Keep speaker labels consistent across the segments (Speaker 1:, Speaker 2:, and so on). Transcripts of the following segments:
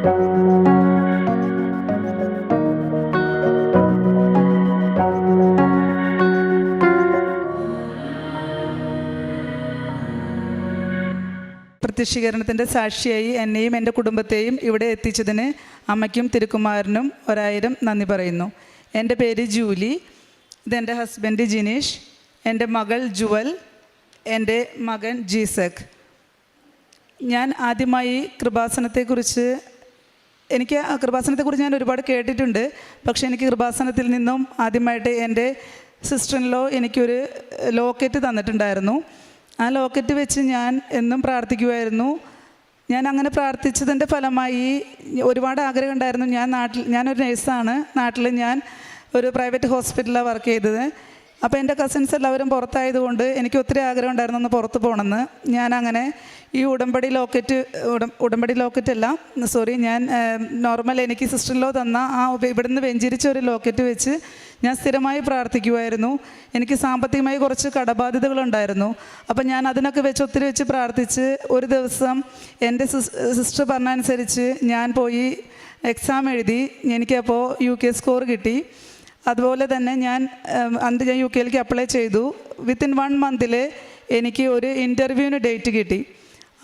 Speaker 1: പ്രത്യക്ഷീകരണത്തിൻ്റെ സാക്ഷിയായി എന്നെയും എൻ്റെ കുടുംബത്തെയും ഇവിടെ എത്തിച്ചതിന് അമ്മയ്ക്കും തിരുക്കുമാരനും 1000 നന്ദി പറയുന്നു. എൻ്റെ പേര് ജൂലി, ഇതെൻ്റെ ഹസ്ബൻഡ് ജിനീഷ്, എൻ്റെ മകൾ ജുവൽ, എൻ്റെ മകൻ ജീസക്. ഞാൻ ആദ്യമായി കൃപാസനത്തെക്കുറിച്ച് ഞാൻ ഒരുപാട് കേട്ടിട്ടുണ്ട്. പക്ഷേ എനിക്ക് കൃപാസനത്തിൽ നിന്നും ആദ്യമായിട്ട് എൻ്റെ സിസ്റ്റർ ഇൻ ലോ എനിക്കൊരു ലോക്കറ്റ് തന്നിട്ടുണ്ടായിരുന്നു. ആ ലോക്കറ്റ് വെച്ച് ഞാൻ എന്നും പ്രാർത്ഥിക്കുമായിരുന്നു. ഞാൻ അങ്ങനെ പ്രാർത്ഥിച്ചതിൻ്റെ ഫലമായി ഒരുപാട് ആഗ്രഹം ഉണ്ടായിരുന്നു. ഞാനൊരു നേഴ്സാണ്. നാട്ടിൽ ഞാൻ ഒരു പ്രൈവറ്റ് ഹോസ്പിറ്റലിലാണ് വർക്ക് ചെയ്തത്. അപ്പോൾ എൻ്റെ കസിൻസ് എല്ലാവരും പുറത്തായതുകൊണ്ട് എനിക്ക് ഒത്തിരി ആഗ്രഹം ഉണ്ടായിരുന്നു ഒന്ന് പുറത്ത് പോകണമെന്ന്. ഞാനങ്ങനെ ഈ ഉടമ്പടി ലോക്കറ്റല്ല ഞാൻ നോർമൽ എനിക്ക് സിസ്റ്ററിലോ തന്ന ഇവിടുന്ന് വെഞ്ചരിച്ച ഒരു ലോക്കറ്റ് വെച്ച് ഞാൻ സ്ഥിരമായി പ്രാർത്ഥിക്കുമായിരുന്നു. എനിക്ക് സാമ്പത്തികമായി കുറച്ച് കടബാധ്യതകളുണ്ടായിരുന്നു. അപ്പം ഞാൻ അതിനൊക്കെ ഒത്തിരി വെച്ച് പ്രാർത്ഥിച്ച് ഒരു ദിവസം എൻ്റെ സിസ്റ്റർ പറഞ്ഞനുസരിച്ച് ഞാൻ പോയി എക്സാം എഴുതി. എനിക്കപ്പോൾ UK സ്കോർ കിട്ടി. അതുപോലെ തന്നെ ഞാൻ UK അപ്ലൈ ചെയ്തു. വിത്തിൻ 1 മന്തിൽ എനിക്ക് ഒരു ഇൻ്റർവ്യൂവിന് ഡേറ്റ് കിട്ടി.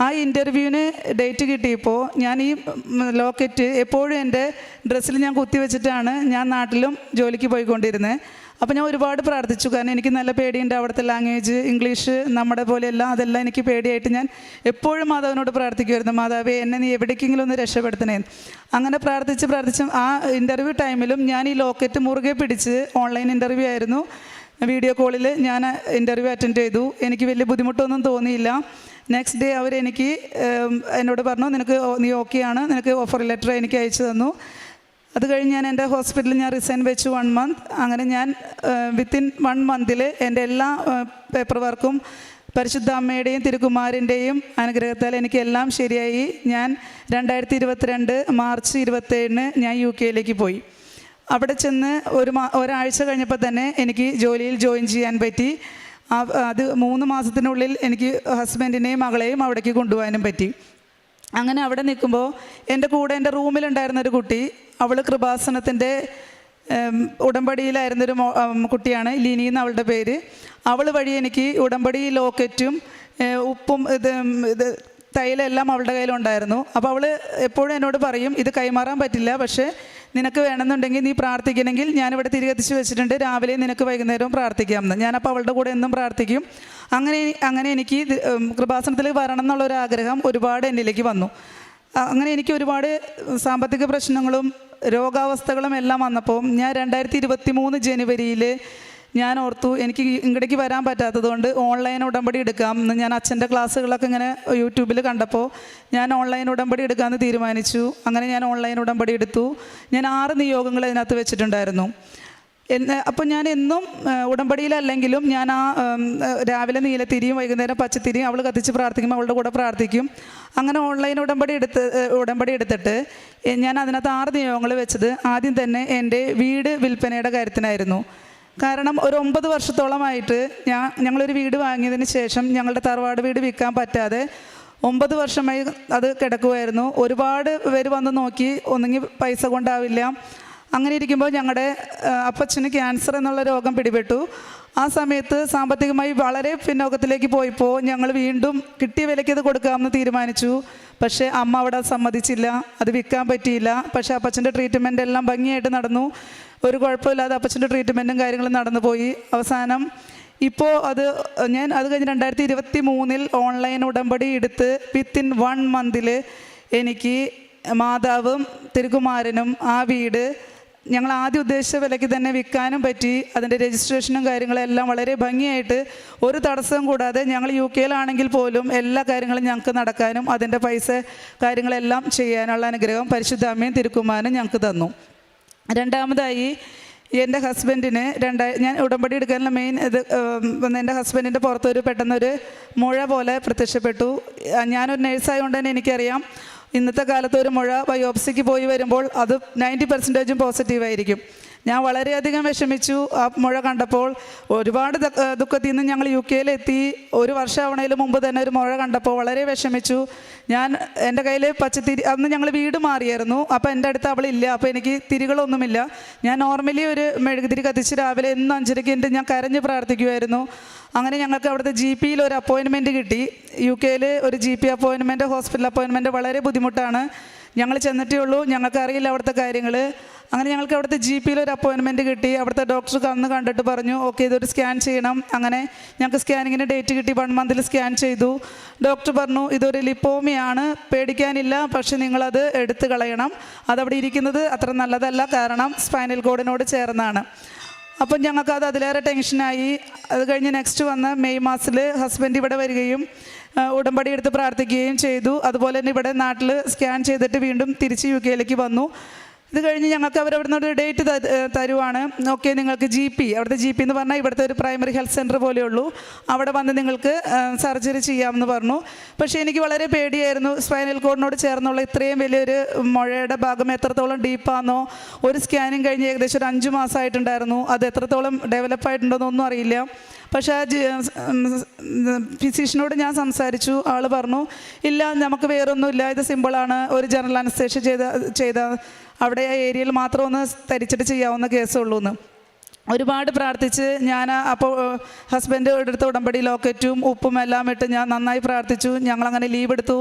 Speaker 1: ആ ഇൻ്റർവ്യൂവിന് ഡേറ്റ് കിട്ടിയപ്പോൾ ഞാൻ ഈ ലോക്കറ്റ് എപ്പോഴും എൻ്റെ ഡ്രസ്സിൽ ഞാൻ കുത്തി വെച്ചിട്ടാണ് ഞാൻ നാട്ടിലും ജോലിക്ക് പോയിക്കൊണ്ടിരുന്നത്. അപ്പോൾ ഞാൻ ഒരുപാട് പ്രാർത്ഥിച്ചു. കാരണം എനിക്ക് നല്ല പേടിയുണ്ട്. അവിടുത്തെ ലാംഗ്വേജ്, ഇംഗ്ലീഷ് നമ്മുടെ പോലെയല്ല, അതെല്ലാം എനിക്ക് പേടിയായിട്ട് ഞാൻ എപ്പോഴും മാതാവിനോട് പ്രാർത്ഥിക്കുമായിരുന്നു, മാതാവേ എന്നെ നീ എവിടേക്കെങ്കിലും ഒന്ന് രക്ഷപ്പെടുത്തണേ. അങ്ങനെ പ്രാർത്ഥിച്ച് ആ ഇൻ്റർവ്യൂ ടൈമിലും ഞാൻ ഈ ലോക്കറ്റ് മുറുകെ പിടിച്ച്, ഓൺലൈൻ ഇൻ്റർവ്യൂ ആയിരുന്നു, വീഡിയോ കോളിൽ ഞാൻ ഇൻ്റർവ്യൂ അറ്റൻഡ് ചെയ്തു. എനിക്ക് വലിയ ബുദ്ധിമുട്ടൊന്നും തോന്നിയില്ല. നെക്സ്റ്റ് ഡേ അവരെനിക്ക് എന്നോട് പറഞ്ഞു, നീ ഓക്കെ ആണ്, നിനക്ക് ഓഫർ ലെറ്റർ എനിക്ക് അയച്ചു തന്നു. അത് കഴിഞ്ഞ് ഞാൻ എൻ്റെ ഹോസ്പിറ്റലിൽ ഞാൻ റിസൈൻ വെച്ചു 1 മന്ത്. അങ്ങനെ ഞാൻ വിത്തിൻ 1 മന്തിൽ എൻ്റെ എല്ലാ പേപ്പർ വർക്കും പരിശുദ്ധ അമ്മയുടെയും തിരുക്കുമാരൻ്റെയും അനുഗ്രഹത്താൽ എനിക്കെല്ലാം ശരിയായി. ഞാൻ 2022 മാർച്ച് 27 ഞാൻ UK പോയി. അവിടെ ചെന്ന് ഒരാഴ്ച കഴിഞ്ഞപ്പോൾ തന്നെ എനിക്ക് ജോലിയിൽ ജോയിൻ ചെയ്യാൻ പറ്റി. അത് 3 മാസത്തിനുള്ളിൽ എനിക്ക് ഹസ്ബൻഡിനെയും മകളെയും അവിടേക്ക് കൊണ്ടുപോകാനും പറ്റി. അങ്ങനെ അവിടെ നിൽക്കുമ്പോൾ എൻ്റെ കൂടെ എൻ്റെ റൂമിലുണ്ടായിരുന്നൊരു കുട്ടി, അവൾ കൃപാസനത്തിൻ്റെ ഉടമ്പടിയിലായിരുന്നൊരു കുട്ടിയാണ്, ലിനി എന്ന് അവളുടെ പേര്. അവൾ വഴി എനിക്ക് ഉടമ്പടി ലോക്കറ്റും ഉപ്പും ഇത് തൈലെല്ലാം അവളുടെ കയ്യിലുണ്ടായിരുന്നു. അപ്പോൾ അവൾ എപ്പോഴും എന്നോട് പറയും, ഇത് കൈമാറാൻ പറ്റില്ല, പക്ഷേ നിനക്ക് വേണമെന്നുണ്ടെങ്കിൽ നീ പ്രാർത്ഥിക്കണമെങ്കിൽ ഞാനിവിടെ തിരികെത്തിച്ച് വെച്ചിട്ടുണ്ട്, രാവിലെ നിനക്ക് വൈകുന്നേരവും പ്രാർത്ഥിക്കാമെന്ന്. ഞാനപ്പോൾ അവളുടെ കൂടെ എന്നും പ്രാർത്ഥിക്കും. അങ്ങനെ എനിക്ക് കൃപാസനത്തിൽ വരണം എന്നുള്ളൊരാഗ്രഹം ഒരുപാട് എന്നിലേക്ക് വന്നു. അങ്ങനെ എനിക്ക് ഒരുപാട് സാമ്പത്തിക പ്രശ്നങ്ങളും രോഗാവസ്ഥകളും എല്ലാം വന്നപ്പോൾ ഞാൻ 2023 ജനുവരിയിൽ ഞാൻ ഓർത്തു, എനിക്ക് ഇങ്ങടേക്ക് വരാൻ പറ്റാത്തതുകൊണ്ട് ഓൺലൈൻ ഉടമ്പടി എടുക്കാം എന്ന്. ഞാൻ അച്ഛൻ്റെ ക്ലാസ്സുകളൊക്കെ ഇങ്ങനെ യൂട്യൂബിൽ കണ്ടപ്പോൾ ഞാൻ ഓൺലൈൻ ഉടമ്പടി എടുക്കാമെന്ന് തീരുമാനിച്ചു. അങ്ങനെ ഞാൻ ഓൺലൈൻ ഉടമ്പടി എടുത്തു. ഞാൻ 6 നിയോഗങ്ങൾ അതിനകത്ത് വെച്ചിട്ടുണ്ടായിരുന്നു. അപ്പോൾ ഞാൻ എന്നും ഉടമ്പടിയിലല്ലെങ്കിലും ഞാൻ രാവിലെ നീലത്തിരിയും വൈകുന്നേരം പച്ചത്തിരിയും അവൾ കത്തിച്ച് പ്രാർത്ഥിക്കുമ്പോൾ അവളുടെ കൂടെ പ്രാർത്ഥിക്കും. അങ്ങനെ ഓൺലൈൻ ഉടമ്പടി എടുത്തിട്ട് ഞാൻ അതിനകത്ത് 6 നിയോഗങ്ങൾ വെച്ചത് ആദ്യം തന്നെ എൻ്റെ വീട് വിൽപ്പനയുടെ കാര്യത്തിനായിരുന്നു. കാരണം ഒരു 9 വർഷത്തോളമായിട്ട് ഞങ്ങളൊരു വീട് വാങ്ങിയതിന് ശേഷം ഞങ്ങളുടെ തറവാട് വീട് വിൽക്കാൻ പറ്റാതെ 9 വർഷമായി അത് കിടക്കുമായിരുന്നു. ഒരുപാട് പേര് വന്ന് നോക്കി, ഒന്നെങ്കിൽ പൈസ കൊണ്ടാവില്ല. അങ്ങനെ ഇരിക്കുമ്പോൾ ഞങ്ങളുടെ അപ്പച്ചന് ക്യാൻസർ എന്നുള്ള രോഗം പിടിപെട്ടു. ആ സമയത്ത് സാമ്പത്തികമായി വളരെ പിന്നോക്കത്തിലേക്ക് പോയപ്പോൾ ഞങ്ങൾ വീണ്ടും കിട്ടിയ വിലയ്ക്ക് അത് കൊടുക്കാമെന്ന് തീരുമാനിച്ചു. പക്ഷേ അമ്മ അവിടെ സമ്മതിച്ചില്ല, അത് വിൽക്കാൻ പറ്റിയില്ല. പക്ഷേ അപ്പച്ചൻ്റെ ട്രീറ്റ്മെൻ്റ് എല്ലാം ഭംഗിയായിട്ട് നടന്നു, ഒരു കുഴപ്പമില്ലാതെ അപ്പച്ചൻ്റെ ട്രീറ്റ്മെൻറ്റും കാര്യങ്ങളും നടന്നു പോയി. അവസാനം ഇപ്പോൾ ഞാൻ അത് കഴിഞ്ഞ് 2023 ഓൺലൈൻ ഉടമ്പടി എടുത്ത് വിത്തിൻ 1 മന്തിൽ എനിക്ക് മാതാവും തിരുകുമാരനും ആ വീട് ഞങ്ങൾ ആദ്യം ഉദ്ദേശിച്ച വിലയ്ക്ക് തന്നെ വിൽക്കാനും പറ്റി. അതിൻ്റെ രജിസ്ട്രേഷനും കാര്യങ്ങളെല്ലാം വളരെ ഭംഗിയായിട്ട് ഒരു തടസ്സവും കൂടാതെ ഞങ്ങൾ UK പോലും എല്ലാ കാര്യങ്ങളും ഞങ്ങൾക്ക് നടക്കാനും അതിൻ്റെ പൈസ കാര്യങ്ങളെല്ലാം ചെയ്യാനുള്ള അനുഗ്രഹം പരിശുദ്ധ അമ്മയും തിരുക്കുമാരനും ഞങ്ങൾക്ക് തന്നു. രണ്ടാമതായി എൻ്റെ ഹസ്ബൻഡിന് ഞാൻ ഉടമ്പടി എടുക്കാനുള്ള മെയിൻ എൻ്റെ ഹസ്ബൻഡിൻ്റെ പുറത്തൊരു പെട്ടെന്നൊരു മുഴ പോലെ പ്രത്യക്ഷപ്പെട്ടു. ഞാനൊരു നേഴ്സായതുകൊണ്ട് തന്നെ എനിക്കറിയാം, ഇന്നത്തെ കാലത്ത് ഒരു മുഴ ബയോപ്സിക്ക് പോയി വരുമ്പോൾ അത് 90% പോസിറ്റീവായിരിക്കും. ഞാൻ വളരെയധികം വിഷമിച്ചു ആ മുഴ കണ്ടപ്പോൾ. ഒരുപാട് ദുഃഖത്തിൽ നിന്ന് ഞങ്ങൾ UK-ലെത്തി. ഒരു വർഷമാവണേലും മുമ്പ് തന്നെ ഒരു മുഴ കണ്ടപ്പോൾ വളരെ വിഷമിച്ചു. ഞാൻ എൻ്റെ കയ്യിൽ പച്ചത്തിരി, അന്ന് ഞങ്ങൾ വീട് മാറിയായിരുന്നു. അപ്പോൾ എൻ്റെ അടുത്ത് അവളില്ല. അപ്പോൾ എനിക്ക് തിരികളൊന്നുമില്ല. ഞാൻ നോർമലി ഒരു മെഴുകുതിരി കത്തിച്ച് രാവിലെ എന്നും 5:30 ഞാൻ കരഞ്ഞ് പ്രാർത്ഥിക്കുമായിരുന്നു. അങ്ങനെ ഞങ്ങൾക്ക് അവിടുത്തെ GP-യിൽ ഒരു അപ്പോയിൻമെൻറ്റ് കിട്ടി. UK-ൽ ഒരു GP അപ്പോയിൻമെൻറ്റ്, ഹോസ്പിറ്റൽ അപ്പോയിൻമെൻറ്റ് വളരെ ബുദ്ധിമുട്ടാണ്. ഞങ്ങൾ ചെന്നിട്ടേ ഉള്ളൂ, ഞങ്ങൾക്കറിയില്ല അവിടുത്തെ കാര്യങ്ങൾ. അങ്ങനെ ഞങ്ങൾക്ക് അവിടുത്തെ GP-യിൽ ഒരു അപ്പോയിൻമെൻറ്റ് കിട്ടി. അവിടുത്തെ ഡോക്ടർ അന്ന് കണ്ടിട്ട് പറഞ്ഞു, ഓക്കെ ഇതൊരു സ്കാൻ ചെയ്യണം. അങ്ങനെ ഞങ്ങൾക്ക് സ്കാനിങ്ങിന് ഡേറ്റ് കിട്ടി. 1 മന്തിൽ സ്കാൻ ചെയ്തു. ഡോക്ടർ പറഞ്ഞു ഇതൊരു ലിപ്പോമിയാണ്, പേടിക്കാനില്ല, പക്ഷെ നിങ്ങളത് എടുത്തു കളയണം. അതവിടെ ഇരിക്കുന്നത് അത്ര നല്ലതല്ല, കാരണം സ്പൈനൽ കോഡിനോട് ചേർന്നാണ്. അപ്പം ഞങ്ങൾക്കത് അതിലേറെ ടെൻഷനായി. അത് കഴിഞ്ഞ് നെക്സ്റ്റ് വന്ന മെയ് മാസത്തിൽ ഹസ്ബൻഡ് ഇവിടെ വരികയും ഉടമ്പടി എടുത്ത് പ്രാർത്ഥിക്കുകയും ചെയ്തു. അതുപോലെ തന്നെ ഇവിടെ നാട്ടിൽ സ്കാൻ ചെയ്തിട്ട് വീണ്ടും തിരിച്ച് UK-ലേക്ക് വന്നു. ഇത് കഴിഞ്ഞ് ഞങ്ങൾക്ക് അവരവിടുന്ന് ഒരു ഡേറ്റ് തരുവാണ്. ഓക്കെ നിങ്ങൾക്ക് GP, അവിടുത്തെ GP എന്ന് പറഞ്ഞാൽ ഇവിടുത്തെ ഒരു പ്രൈമറി ഹെൽത്ത് സെൻറ്റർ പോലെയുള്ളൂ, അവിടെ വന്ന് നിങ്ങൾക്ക് സർജറി ചെയ്യാമെന്ന് പറഞ്ഞു. പക്ഷേ എനിക്ക് വളരെ പേടിയായിരുന്നു. സ്പൈനൽ കോഡിനോട് ചേർന്നുള്ള ഇത്രയും വലിയൊരു മുഴയുടെ ഭാഗം എത്രത്തോളം ഡീപ്പാണെന്നോ, ഒരു സ്കാനിങ് കഴിഞ്ഞ് ഏകദേശം ഒരു 5 മാസമായിട്ടുണ്ടായിരുന്നു. അത് എത്രത്തോളം ഡെവലപ്പായിട്ടുണ്ടോയെന്നൊന്നും അറിയില്ല. പക്ഷേ ആ ഫിസിഷ്യനോട് ഞാൻ സംസാരിച്ചു. ആൾ പറഞ്ഞു ഇല്ല നമുക്ക് വേറൊന്നുമില്ല, ഇത് സിമ്പിളാണ്, ഒരു ജനറൽ അനസ്തേഷ്യ ചെയ്ത അവിടെ ആ ഏരിയയിൽ മാത്രം ഒന്ന് തരിച്ചിട്ട് ചെയ്യാവുന്ന കേസുള്ളൂ എന്ന്. ഒരുപാട് പ്രാർത്ഥിച്ച് ഞാൻ അപ്പോൾ ഹസ്ബൻഡ് എടുത്ത ഉടമ്പടി ലോക്കറ്റും ഉപ്പും എല്ലാം ഇട്ട് ഞാൻ നന്നായി പ്രാർത്ഥിച്ചു. ഞങ്ങളങ്ങനെ ലീവ് എടുത്തു.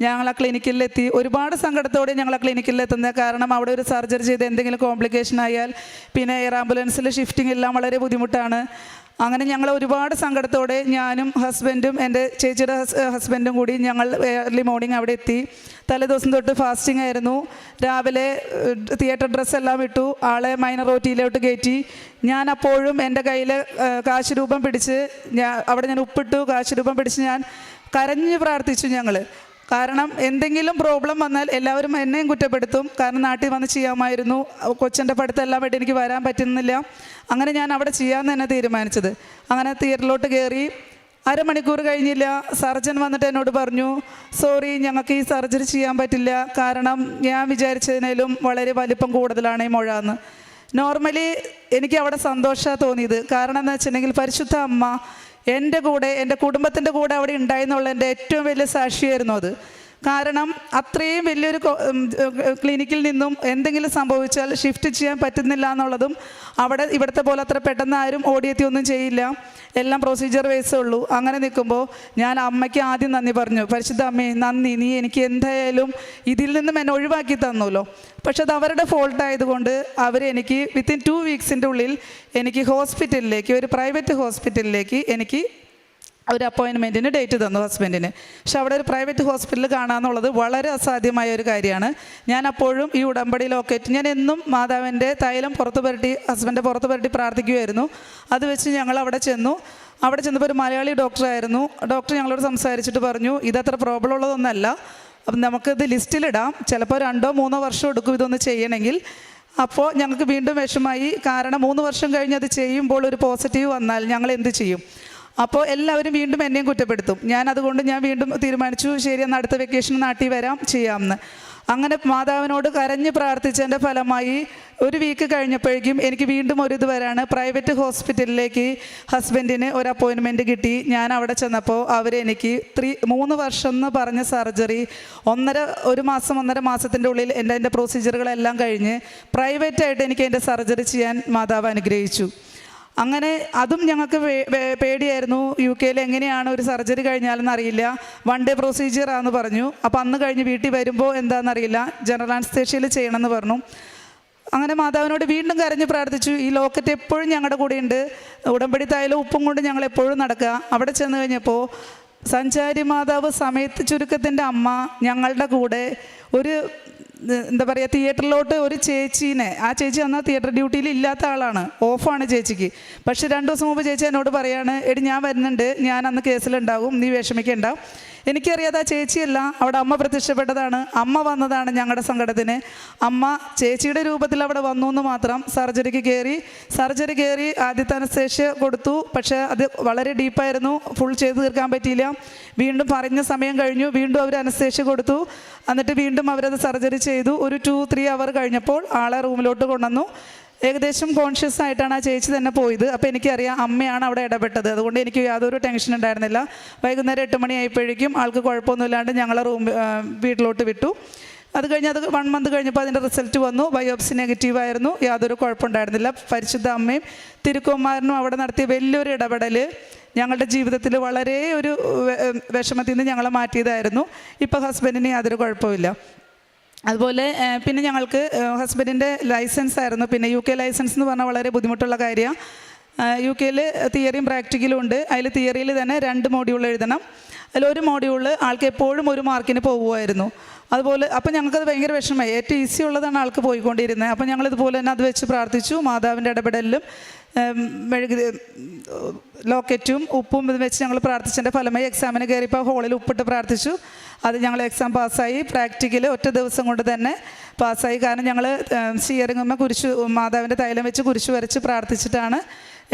Speaker 1: ഞങ്ങൾ ആ ക്ലിനിക്കിലെത്തി. ഒരുപാട് സങ്കടത്തോടെ ഞങ്ങൾ ആ ക്ലിനിക്കിലെത്തുന്നത്, കാരണം അവിടെ ഒരു സർജറി ചെയ്ത് എന്തെങ്കിലും കോംപ്ലിക്കേഷൻ ആയാൽ പിന്നെ എയർ ആംബുലൻസിൽ ഷിഫ്റ്റിംഗ് എല്ലാം വളരെ ബുദ്ധിമുട്ടാണ്. അങ്ങനെ ഞങ്ങൾ ഒരുപാട് സങ്കടത്തോടെ ഞാനും ഹസ്ബൻഡും എൻ്റെ ചേച്ചിയുടെ ഹസ്ബൻഡും കൂടി ഞങ്ങൾ ഏർലി മോർണിംഗ് അവിടെ എത്തി. തലേദിവസം തൊട്ട് ഫാസ്റ്റിംഗ് ആയിരുന്നു. രാവിലെ തിയേറ്റർ ഡ്രസ്സെല്ലാം ഇട്ടു, ആളെ മൈനർ OT-യിലോട്ട് കയറ്റി. ഞാൻ അപ്പോഴും എൻ്റെ കയ്യിൽ കാശ് രൂപം പിടിച്ച് അവിടെ ഞാൻ ഉപ്പിട്ടു, കാശ് രൂപം പിടിച്ച് ഞാൻ കരഞ്ഞ് പ്രാർത്ഥിച്ചു. ഞങ്ങൾ കാരണം എന്തെങ്കിലും പ്രോബ്ലം വന്നാൽ എല്ലാവരും എന്നെയും കുറ്റപ്പെടുത്തും, കാരണം നാട്ടിൽ വന്ന് ചെയ്യാമായിരുന്നു, കൊച്ചിൻ്റെ പഠിത്തം എല്ലാം ആയിട്ട് എനിക്ക് വരാൻ പറ്റുന്നില്ല. അങ്ങനെ ഞാൻ അവിടെ ചെയ്യാമെന്ന് തന്നെ തീരുമാനിച്ചത്. അങ്ങനെ തിയേറ്ററിലോട്ട് കയറി. അരമണിക്കൂർ കഴിഞ്ഞില്ല, സർജൻ വന്നിട്ട് എന്നോട് പറഞ്ഞു സോറി ഞങ്ങൾക്ക് ഈ സർജറി ചെയ്യാൻ പറ്റില്ല, കാരണം ഞാൻ വിചാരിച്ചതിനേലും വളരെ വലിപ്പം കൂടുതലാണ് ഈ മുഴ എന്ന്. നോർമലി എനിക്ക് അവിടെ സന്തോഷമാണ് തോന്നിയത്. കാരണം എന്താ വെച്ചിട്ടുണ്ടെങ്കിൽ പരിശുദ്ധ അമ്മ എൻ്റെ കൂടെ, എൻ്റെ കുടുംബത്തിൻ്റെ കൂടെ അവിടെ ഉണ്ടായെന്നുള്ള എൻ്റെ ഏറ്റവും വലിയ സാക്ഷിയായിരുന്നു അത്. കാരണം അത്രയും വലിയൊരു ക്ലിനിക്കിൽ നിന്നും എന്തെങ്കിലും സംഭവിച്ചാൽ ഷിഫ്റ്റ് ചെയ്യാൻ പറ്റുന്നില്ല എന്നുള്ളതും, അവിടെ ഇവിടുത്തെ പോലെ അത്ര പെട്ടെന്ന് ആരും ഓടിയെത്തി ഒന്നും ചെയ്യില്ല, എല്ലാം പ്രൊസീജിയർ വൈസേ ഉള്ളൂ. അങ്ങനെ നിൽക്കുമ്പോൾ ഞാൻ അമ്മയ്ക്ക് ആദ്യം നന്ദി പറഞ്ഞു. പരിശുദ്ധ അമ്മേ നന്ദി, നീ എനിക്ക് എന്തായാലും ഇതിൽ നിന്നും എന്നെ ഒഴിവാക്കി തന്നല്ലോ. പക്ഷെ അത് അവരുടെ ഫോൾട്ടായതുകൊണ്ട് അവരെനിക്ക് വിത്തിൻ 2 വീക്സിൻ്റെ ഉള്ളിൽ എനിക്ക് ഹോസ്പിറ്റലിലേക്ക്, ഒരു പ്രൈവറ്റ് ഹോസ്പിറ്റലിലേക്ക് എനിക്ക് ഒരു അപ്പോയിൻമെൻറ്റിന് ഡേറ്റ് തന്നു ഹസ്ബൻഡിന്. പക്ഷെ അവിടെ ഒരു പ്രൈവറ്റ് ഹോസ്പിറ്റൽ കാണാമെന്നുള്ളത് വളരെ അസാധ്യമായ ഒരു കാര്യമാണ്. ഞാൻ അപ്പോഴും ഈ ഉടമ്പടി ലോക്കറ്റ് ഞാൻ എന്നും മാതാവിൻ്റെ തൈലം പുറത്ത് പുരട്ടി, ഹസ്ബൻഡ് പുറത്ത് പുരട്ടി പ്രാർത്ഥിക്കുമായിരുന്നു. അത് വെച്ച് ഞങ്ങൾ അവിടെ ചെന്നു. അവിടെ ചെന്നപ്പോൾ ഒരു മലയാളി ഡോക്ടറായിരുന്നു. ഡോക്ടർ ഞങ്ങളോട് സംസാരിച്ചിട്ട് പറഞ്ഞു ഇതത്ര പ്രോബ്ലം ഉള്ളതൊന്നല്ല, അപ്പം നമുക്കിത് ലിസ്റ്റിലിടാം, ചിലപ്പോൾ 2-3 വർഷം എടുക്കും ഇതൊന്ന് ചെയ്യണമെങ്കിൽ. അപ്പോൾ ഞങ്ങൾക്ക് വീണ്ടും വിഷമായി, കാരണം 3 വർഷം കഴിഞ്ഞ് അത് ചെയ്യുമ്പോൾ ഒരു പോസിറ്റീവ് വന്നാൽ ഞങ്ങൾ എന്ത് ചെയ്യും? അപ്പോൾ എല്ലാവരും വീണ്ടും എന്നെയും കുറ്റപ്പെടുത്തും. അതുകൊണ്ട് ഞാൻ വീണ്ടും തീരുമാനിച്ചു ശരി എന്നാൽ അടുത്ത വെക്കേഷൻ നാട്ടിൽ വരാം, ചെയ്യാമെന്ന്. അങ്ങനെ മാതാവിനോട് കരഞ്ഞ് പ്രാർത്ഥിച്ചതിൻ്റെ ഫലമായി 1 വീക്ക് കഴിഞ്ഞപ്പോഴേക്കും എനിക്ക് വീണ്ടും ഒരു വരാണ്. പ്രൈവറ്റ് ഹോസ്പിറ്റലിലേക്ക് ഹസ്ബൻഡിന് ഒരു അപ്പോയിൻമെൻറ്റ് കിട്ടി. ഞാൻ അവിടെ ചെന്നപ്പോൾ അവരെനിക്ക് 3 വർഷം എന്ന് പറഞ്ഞ സർജറി 1 മാസം 1.5 മാസത്തിൻ്റെ ഉള്ളിൽ എൻ്റെ പ്രൊസീജിയറുകളെല്ലാം കഴിഞ്ഞ് പ്രൈവറ്റായിട്ട് എനിക്ക് എൻ്റെ സർജറി ചെയ്യാൻ മാതാവ് അനുഗ്രഹിച്ചു. അങ്ങനെ അതും ഞങ്ങൾക്ക് പേടിയായിരുന്നു. UK-യിൽ എങ്ങനെയാണ് ഒരു സർജറി കഴിഞ്ഞാലെന്ന് അറിയില്ല, 1 ഡേ പ്രൊസീജിയറാണെന്ന് പറഞ്ഞു. അപ്പോൾ അന്ന് കഴിഞ്ഞ് വീട്ടിൽ വരുമ്പോൾ എന്താണെന്നറിയില്ല, ജനറൽ അനസ്തേഷ്യയിൽ ചെയ്യണമെന്ന് പറഞ്ഞു. അങ്ങനെ മാതാവിനോട് വീണ്ടും കരഞ്ഞ് പ്രാർത്ഥിച്ചു. ഈ ലോക്കറ്റ് എപ്പോഴും ഞങ്ങളുടെ കൂടെയുണ്ട്, ഉടമ്പടി തൈലം ഉപ്പും കൊണ്ട് ഞങ്ങൾ എപ്പോഴും നടക്കുക. അവിടെ ചെന്ന് കഴിഞ്ഞപ്പോൾ സഞ്ചാരി മാതാവ് സമയത്ത് ചുരുക്കത്തിൻ്റെ അമ്മ ഞങ്ങളുടെ കൂടെ ഒരു എന്താ പറയുക തിയേറ്ററിലോട്ട് ഒരു ചേച്ചീനെ, ആ ചേച്ചി എന്നാൽ തിയേറ്റർ ഡ്യൂട്ടിയിൽ ഇല്ലാത്ത ആളാണ്, ഓഫാണ് ചേച്ചിക്ക്. പക്ഷേ 2 ദിവസം മുമ്പ് ചേച്ചി എന്നോട് പറയാണ് എടി ഞാൻ വരുന്നുണ്ട്, ഞാൻ അന്ന് കേസിലുണ്ടാകും, നീ വിഷമിക്കണ്ട. എനിക്കറിയാതെ ആ ചേച്ചിയല്ല, അവിടെ അമ്മ പ്രത്യക്ഷപ്പെട്ടതാണ്, അമ്മ വന്നതാണ് ഞങ്ങളുടെ സങ്കടത്തിന്. അമ്മ ചേച്ചിയുടെ രൂപത്തിൽ അവിടെ വന്നു എന്ന് മാത്രം. സർജറി കയറി ആദ്യത്തെ അനസ്തേഷ്യ കൊടുത്തു. പക്ഷേ അത് വളരെ ഡീപ്പായിരുന്നു, ഫുൾ ചെയ്ത് തീർക്കാൻ പറ്റിയില്ല. വീണ്ടും പറഞ്ഞ സമയം കഴിഞ്ഞു, വീണ്ടും അവർ അനസ്തേഷ്യ കൊടുത്തു. എന്നിട്ട് വീണ്ടും അവരത് സർജറി ചെയ്തു. ഒരു 2-3 അവർ കഴിഞ്ഞപ്പോൾ ആളെ റൂമിലോട്ട് കൊണ്ടുവന്നു. ഏകദേശം കോൺഷ്യസ് ആയിട്ടാണ് ആ ചേച്ചി തന്നെ പോയത്. അപ്പോൾ എനിക്കറിയാം അമ്മയാണ് അവിടെ ഇടപെട്ടത്. അതുകൊണ്ട് എനിക്ക് യാതൊരു ടെൻഷൻ ഉണ്ടായിരുന്നില്ല. വൈകുന്നേരം 8 മണിയായപ്പോഴേക്കും ആൾക്ക് കുഴപ്പമൊന്നുമില്ലാണ്ട് ഞങ്ങളെ വീട്ടിലോട്ട് വിട്ടു. അത് കഴിഞ്ഞ് 1 മന്ത് കഴിഞ്ഞപ്പോൾ അതിൻ്റെ റിസൾട്ട് വന്നു. ബയോപ്സി നെഗറ്റീവായിരുന്നു. യാതൊരു കുഴപ്പമുണ്ടായിരുന്നില്ല. പരിശുദ്ധ അമ്മയും തിരുക്കുമാരനും അവിടെ നടത്തിയ വലിയൊരു ഇടപെടൽ ഞങ്ങളുടെ ജീവിതത്തിൽ വളരെ ഒരു വിഷമത്തിൽ നിന്ന് ഞങ്ങളെ മാറ്റിയതായിരുന്നു. ഇപ്പോൾ ഹസ്ബൻഡിന് യാതൊരു കുഴപ്പമില്ല. അതുപോലെ പിന്നെ ഞങ്ങൾക്ക് ഹസ്ബൻഡിൻ്റെ ലൈസൻസ് ആയിരുന്നു. പിന്നെ UK ലൈസൻസ് എന്ന് പറഞ്ഞാൽ വളരെ ബുദ്ധിമുട്ടുള്ള കാര്യമാണ്. UK തിയറിയും പ്രാക്ടിക്കലും ഉണ്ട്. അതിൽ തിയറിയിൽ തന്നെ 2 മോഡ്യൂൾ എഴുതണം. അതിലൊരു മോഡ്യൂളിൽ ആൾക്ക് എപ്പോഴും 1 മാർക്കിന് പോകുമായിരുന്നു. അതുപോലെ അപ്പം ഞങ്ങൾക്കത് ഭയങ്കര വിഷമമായി. ഏറ്റവും ഈസി ഉള്ളതാണ് ആൾക്ക് പോയിക്കൊണ്ടിരുന്നത്. അപ്പം ഞങ്ങളിതുപോലെ തന്നെ അത് വെച്ച് പ്രാർത്ഥിച്ചു. മാതാവിൻ്റെ ഇടപെടലിലും ലോക്കറ്റും ഉപ്പും ഇത് വെച്ച് ഞങ്ങൾ പ്രാർത്ഥിച്ചതിൻ്റെ ഫലമായി എക്സാമിന് കയറിയപ്പോൾ ഹോളിൽ ഉപ്പിട്ട് പ്രാർത്ഥിച്ചു. അത് ഞങ്ങൾ എക്സാം പാസ്സായി. പ്രാക്ടിക്കൽ ഒറ്റ ദിവസം കൊണ്ട് തന്നെ പാസ്സായി. കാരണം ഞങ്ങൾ സിയറിങ്ങമ്മ മാതാവിൻ്റെ തൈലം വെച്ച് കുരിശ് വരച്ച് പ്രാർത്ഥിച്ചിട്ടാണ്.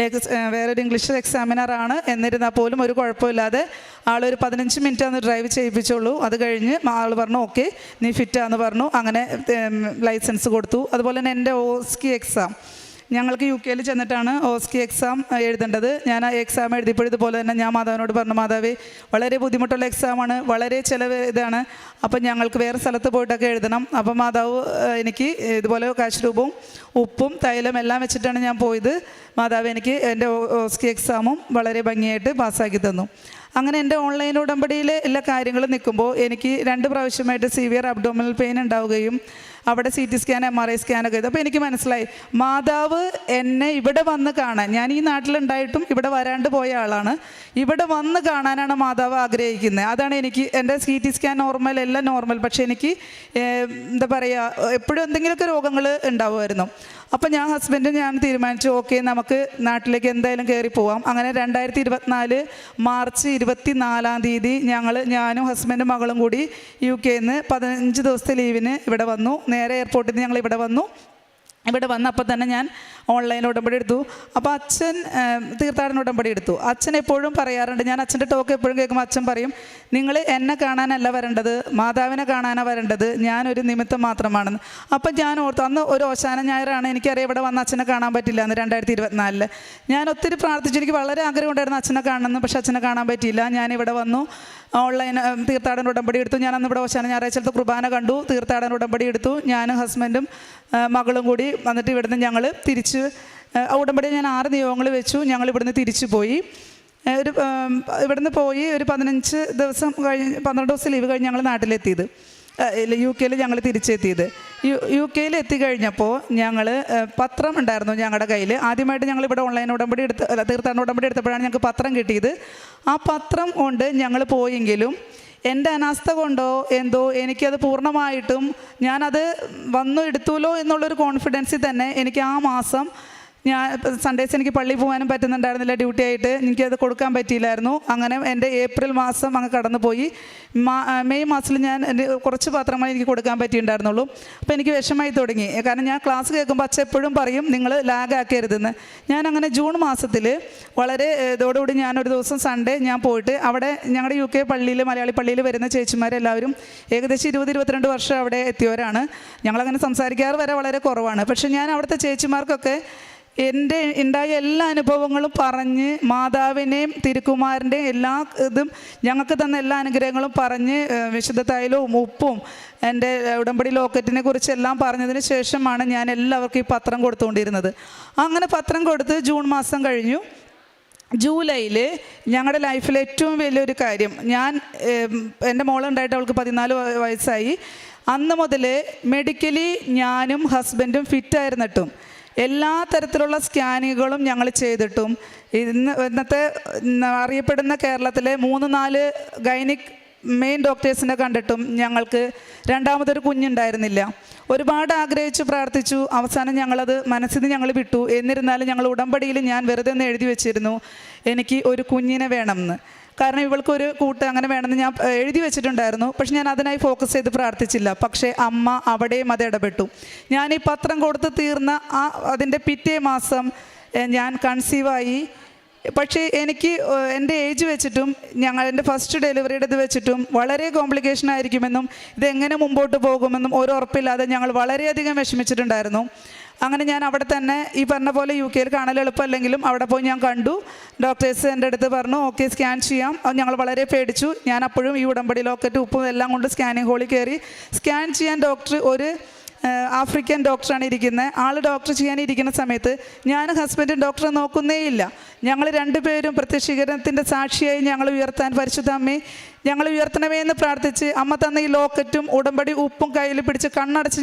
Speaker 1: വേറൊരു ഇംഗ്ലീഷ് എക്സാമിനറാണ്. എന്നിരുന്നാൽ പോലും ഒരു കുഴപ്പമില്ലാതെ ആളൊരു 15 മിനിറ്റാണ് ഡ്രൈവ് ചെയ്യിപ്പിച്ചുള്ളൂ. അത് കഴിഞ്ഞ് ആൾ പറഞ്ഞു ഓക്കെ നീ ഫിറ്റാന്ന് പറഞ്ഞു. അങ്ങനെ ലൈസൻസ് കൊടുത്തു. അതുപോലെ തന്നെ എൻ്റെ ഓസ്കി എക്സാം ഞങ്ങൾക്ക് UK ചെന്നിട്ടാണ് ഓസ്കി എക്സാം എഴുതേണ്ടത്. ഞാൻ ആ എക്സാം എഴുതിയപ്പോഴതുപോലെ തന്നെ ഞാൻ മാതാവിനോട് പറഞ്ഞു, മാതാവേ വളരെ ബുദ്ധിമുട്ടുള്ള എക്സാമാണ്, വളരെ ചിലവ് ഇതാണ്, അപ്പം ഞങ്ങൾക്ക് വേറെ സ്ഥലത്ത് പോയിട്ടൊക്കെ എഴുതണം. അപ്പം മാതാവ് എനിക്ക് ഇതുപോലെ കാശ് രൂപവും ഉപ്പും തൈലം എല്ലാം വെച്ചിട്ടാണ് ഞാൻ പോയത്. മാതാവ് എനിക്ക് എൻ്റെ ഓസ്കി എക്സാമും വളരെ ഭംഗിയായിട്ട് പാസ്സാക്കി തന്നു. അങ്ങനെ എൻ്റെ ഓൺലൈൻ ഉടമ്പടിയിലെ എല്ലാ കാര്യങ്ങളും നിൽക്കുമ്പോൾ എനിക്ക് 2 പ്രാവശ്യമായിട്ട് സിവിയർ അബ്ഡോമിനൽ പെയിൻ ഉണ്ടാവുകയും അവിടെ CT സ്കാൻ MRI സ്കാനൊക്കെ ചെയ്തു. അപ്പോൾ എനിക്ക് മനസ്സിലായി മാതാവ് എന്നെ ഇവിടെ വന്ന് കാണാൻ, ഞാൻ ഈ നാട്ടിലുണ്ടായിട്ടും ഇവിടെ വരാണ്ട് പോയ ആളാണ്, ഇവിടെ വന്ന് കാണാനാണ് മാതാവ് ആഗ്രഹിക്കുന്നത്. അതാണ് എനിക്ക് എൻ്റെ CT സ്കാൻ നോർമൽ, എല്ലാം നോർമൽ, പക്ഷേ എനിക്ക് എന്താ പറയുക എപ്പോഴും എന്തെങ്കിലുമൊക്കെ രോഗങ്ങൾ ഉണ്ടാവുമായിരുന്നു. അപ്പോൾ ഞാൻ തീരുമാനിച്ചു ഓക്കെ നമുക്ക് നാട്ടിലേക്ക് എന്തായാലും കയറി പോവാം. അങ്ങനെ 2024 മാർച്ച് 24-ാം തീയതി ഞാനും ഹസ്ബൻഡും മകളും കൂടി UK 15 ദിവസത്തെ ലീവിന് ഇവിടെ വന്നു. നേരെ എയർപോർട്ടിൽ നിന്ന് ഞങ്ങൾ ഇവിടെ വന്നു. ഇവിടെ വന്നപ്പോൾ തന്നെ ഞാൻ ഓൺലൈൻ ഉടമ്പടി എടുത്തു. അപ്പോൾ അച്ഛൻ തീർത്ഥാടന ഉടമ്പടി എടുത്തു. അച്ഛൻ എപ്പോഴും പറയാറുണ്ട്, ഞാൻ അച്ഛൻ്റെ ടോക്ക് എപ്പോഴും കേൾക്കുമ്പോൾ അച്ഛൻ പറയും, നിങ്ങൾ എന്നെ കാണാനല്ല വരേണ്ടത്, മാതാവിനെ കാണാനാണ് വരേണ്ടത്, ഞാനൊരു നിമിത്തം മാത്രമാണെന്ന്. അപ്പം ഞാൻ ഓർത്തു, അന്ന് ഒരു ഓശാന ഞായറാണ്, എനിക്കറിയാം ഇവിടെ വന്ന് അച്ഛനെ കാണാൻ പറ്റില്ല എന്ന് 2024. ഞാൻ ഒത്തിരി പ്രാർത്ഥിച്ചു, എനിക്ക് വളരെ ആഗ്രഹം ഉണ്ടായിരുന്നു അച്ഛനെ കാണണമെന്ന്, പക്ഷെ അച്ഛനെ കാണാൻ പറ്റിയില്ല. ഞാനിവിടെ വന്നു ഓൺലൈൻ തീർത്ഥാടന ഉടമ്പടി എടുത്തു. ഞാൻ അന്ന് ഇവിടെ ഓശാന ഞായറാഴ്ചത്തെ കുർബാന കണ്ടു, തീർത്ഥാടന ഉടമ്പടി എടുത്തു. ഞാനും ഹസ്ബൻഡും മകളും കൂടി വന്നിട്ട് ഇവിടുന്ന് ഞങ്ങൾ തിരിച്ച് ഉടമ്പടി ഞാൻ 6 നിയോഗങ്ങൾ വെച്ചു. ഞങ്ങൾ ഇവിടുന്ന് തിരിച്ചു പോയി. ഇവിടുന്ന് പോയി ഒരു 15 ദിവസം കഴിഞ്ഞ് 12 ദിവസം ലീവ് കഴിഞ്ഞ് ഞങ്ങൾ നാട്ടിലെത്തിയത്. UK ഞങ്ങൾ തിരിച്ചെത്തിയത്. UK എത്തിക്കഴിഞ്ഞപ്പോൾ ഞങ്ങൾ പത്രം ഉണ്ടായിരുന്നു ഞങ്ങളുടെ കയ്യിൽ. ആദ്യമായിട്ട് ഞങ്ങളിവിടെ ഓൺലൈൻ ഉടമ്പടി തീർത്ഥാടന ഉടമ്പടി എടുത്തപ്പോഴാണ് ഞങ്ങൾക്ക് പത്രം കിട്ടിയത്. ആ പത്രം കൊണ്ട് ഞങ്ങൾ പോയെങ്കിലും എൻ്റെ അനാസ്ഥ കൊണ്ടോ എന്തോ എനിക്കത് പൂർണ്ണമായിട്ടും ഞാനത് വന്നു എടുത്തുല്ലോ എന്നുള്ളൊരു കോൺഫിഡൻസിൽ തന്നെ എനിക്ക് ആ മാസം സൺഡേസ് എനിക്ക് പള്ളിയിൽ പോകാനും പറ്റുന്നുണ്ടായിരുന്നില്ല, ഡ്യൂട്ടി ആയിട്ട് എനിക്കത് കൊടുക്കാൻ പറ്റിയില്ലായിരുന്നു. അങ്ങനെ എൻ്റെ ഏപ്രിൽ മാസം അങ്ങ് കടന്നു പോയി. മെയ് മാസത്തിൽ ഞാൻ എൻ്റെ കുറച്ച് പാത്രങ്ങൾ എനിക്ക് കൊടുക്കാൻ പറ്റിയിട്ടുണ്ടായിരുന്നുള്ളൂ. അപ്പോൾ എനിക്ക് വിഷമായി തുടങ്ങി. കാരണം ഞാൻ ക്ലാസ് കേൾക്കുമ്പോൾ അച്ഛൻ എപ്പോഴും പറയും നിങ്ങൾ ലാഗാക്കരുതെന്ന്. ഞാൻ അങ്ങനെ ജൂൺ മാസത്തിൽ വളരെ ഇതോടുകൂടി ഞാനൊരു ദിവസം സൺഡേ ഞാൻ പോയിട്ട് അവിടെ ഞങ്ങളുടെ UK പള്ളിയിൽ മലയാളി പള്ളിയിൽ വരുന്ന ചേച്ചിമാരെല്ലാവരും ഏകദേശം 20-22 വർഷം അവിടെ എത്തിയവരാണ്. ഞങ്ങളങ്ങനെ സംസാരിക്കാറ് വരെ വളരെ കുറവാണ്. പക്ഷേ ഞാൻ അവിടുത്തെ ചേച്ചിമാർക്കൊക്കെ എൻ്റെ ഉണ്ടായ എല്ലാ അനുഭവങ്ങളും പറഞ്ഞ് മാതാവിനെയും തിരുക്കുമാരൻ്റെയും എല്ലാ ഇതും ഞങ്ങൾക്ക് തന്ന എല്ലാ അനുഗ്രഹങ്ങളും പറഞ്ഞ് വിശുദ്ധ തൈലവും ഉപ്പും എൻ്റെ ഉടമ്പടി ലോക്കറ്റിനെ കുറിച്ചെല്ലാം പറഞ്ഞതിന് ശേഷമാണ് ഞാൻ എല്ലാവർക്കും ഈ പത്രം കൊടുത്തുകൊണ്ടിരുന്നത്. അങ്ങനെ പത്രം കൊടുത്ത് ജൂൺ മാസം കഴിഞ്ഞു. ജൂലൈയിൽ ഞങ്ങളുടെ ലൈഫിൽ ഏറ്റവും വലിയൊരു കാര്യം, എൻ്റെ മോളുണ്ടായിട്ട് അവൾക്ക് 14 വയസ്സായി. അന്ന് മുതൽ മെഡിക്കലി ഞാനും ഹസ്ബൻഡും ഫിറ്റായിരുന്നിട്ടും എല്ലാ തരത്തിലുള്ള സ്കാനിങ്ങുകളും ഞങ്ങൾ ചെയ്തിട്ടും ഇന്നത്തെ അറിയപ്പെടുന്ന കേരളത്തിലെ 3-4 ഗൈനിക് മെയിൻ ഡോക്ടേഴ്സിനെ കണ്ടിട്ടും ഞങ്ങൾക്ക് രണ്ടാമതൊരു കുഞ്ഞുണ്ടായിരുന്നില്ല. ഒരുപാട് ആഗ്രഹിച്ചു പ്രാർത്ഥിച്ചു. അവസാനം ഞങ്ങളത് മനസ്സിൽ നിന്ന് ഞങ്ങൾ വിട്ടു. എന്നിരുന്നാലും ഞങ്ങൾ ഉടമ്പടിയിൽ ഞാൻ വെറുതെ ഒന്ന് എഴുതി വെച്ചിരുന്നു എനിക്ക് ഒരു കുഞ്ഞിനെ വേണമെന്ന്. കാരണം ഇവൾക്കൊരു കൂട്ട് അങ്ങനെ വേണമെന്ന് ഞാൻ എഴുതി വെച്ചിട്ടുണ്ടായിരുന്നു. പക്ഷെ ഞാൻ അതിനായി ഫോക്കസ് ചെയ്ത് പ്രാർത്ഥിച്ചില്ല. പക്ഷേ അമ്മ അവിടെയും അത് ഇടപെട്ടു. ഞാൻ ഈ പത്രം കൊടുത്ത് തീർന്ന അതിൻ്റെ പിറ്റേ മാസം ഞാൻ കൺസീവായി. പക്ഷേ എനിക്ക് എൻ്റെ ഏജ് വെച്ചിട്ടും എൻ്റെ ഫസ്റ്റ് ഡെലിവറിയുടെ ഇത് വെച്ചിട്ടും വളരെ കോംപ്ലിക്കേഷൻ ആയിരിക്കുമെന്നും ഇതെങ്ങനെ മുമ്പോട്ട് പോകുമെന്നും ഒരു ഉറപ്പില്ലാതെ ഞങ്ങൾ വളരെയധികം വിഷമിച്ചിട്ടുണ്ടായിരുന്നു. അങ്ങനെ ഞാൻ അവിടെ തന്നെ ഈ പറഞ്ഞ പോലെ UK കാണൽ എളുപ്പമല്ലെങ്കിലും അവിടെ പോയി ഞാൻ കണ്ടു. ഡോക്ടേഴ്സ് എൻ്റെ അടുത്ത് പറഞ്ഞു ഓക്കെ സ്കാൻ ചെയ്യാം. ഞങ്ങൾ വളരെ പേടിച്ചു. ഞാൻ അപ്പോഴും ഈ ഉടമ്പടി ലോക്കറ്റ് ഉപ്പും എല്ലാം കൊണ്ട് സ്കാനിങ് ഹോളിൽ കയറി. സ്കാൻ ചെയ്യാൻ ഡോക്ടർ ഒരു ആഫ്രിക്കൻ ഡോക്ടറാണ് ഇരിക്കുന്നത്. ആൾ ഡോക്ടർ ചെയ്യാനിരിക്കുന്ന സമയത്ത് ഞാൻ ഹസ്ബൻഡും ഡോക്ടറെ നോക്കുന്നേയില്ല. ഞങ്ങൾ രണ്ടുപേരും പ്രത്യക്ഷീകരണത്തിൻ്റെ സാക്ഷിയായി ഞങ്ങൾ ഉയർത്താൻ പരിശുദ്ധ അമ്മേ ഞങ്ങൾ ഉയർത്തണമേ എന്ന് പ്രാർത്ഥിച്ച് അമ്മ തന്ന ഈ ലോക്കറ്റും ഉടമ്പടി ഉപ്പും കയ്യിൽ പിടിച്ച് കണ്ണടച്ച്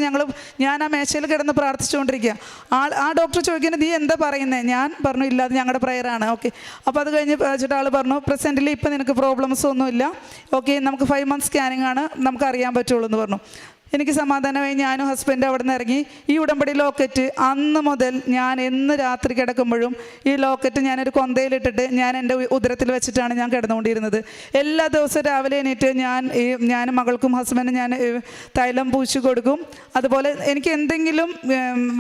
Speaker 1: ഞാൻ ആ മേശയിൽ കിടന്ന് പ്രാർത്ഥിച്ചുകൊണ്ടിരിക്കുക. ആ ഡോക്ടർ ചോദിക്കുന്നത് നീ എന്താ പറയുന്നത്? ഞാൻ പറഞ്ഞു ഇല്ല അത് ഞങ്ങളുടെ പ്രയറാണ്. ഓക്കെ, അപ്പോൾ അത് കഴിഞ്ഞ് വെച്ചിട്ട് ആൾ പറഞ്ഞു പ്രസൻറ്റിൽ ഇപ്പം നിനക്ക് പ്രോബ്ലംസ് ഒന്നുമില്ല, ഓക്കെ നമുക്ക് 5 months സ്കാനിങ് ആണ്, നമുക്ക് അറിയാൻ പറ്റുള്ളൂ എന്ന് പറഞ്ഞു. എനിക്ക് സമാധാനമായി ഞാനും ഹസ്ബൻഡും അവിടെ നിന്ന് ഇറങ്ങി. ഈ ഉടമ്പടി ലോക്കറ്റ് അന്ന് മുതൽ ഞാൻ എന്ന് രാത്രി കിടക്കുമ്പോഴും ഈ ലോക്കറ്റ് ഞാനൊരു കൊന്തയിലിട്ടിട്ട് ഞാൻ എൻ്റെ ഉദരത്തിൽ വെച്ചിട്ടാണ് ഞാൻ കിടന്നുകൊണ്ടിരുന്നത്. എല്ലാ ദിവസവും രാവിലെ എണീറ്റ് ഞാൻ മകൾക്കും ഹസ്ബൻഡും ഞാൻ തൈലം പൂശി കൊടുക്കും. അതുപോലെ എനിക്ക് എന്തെങ്കിലും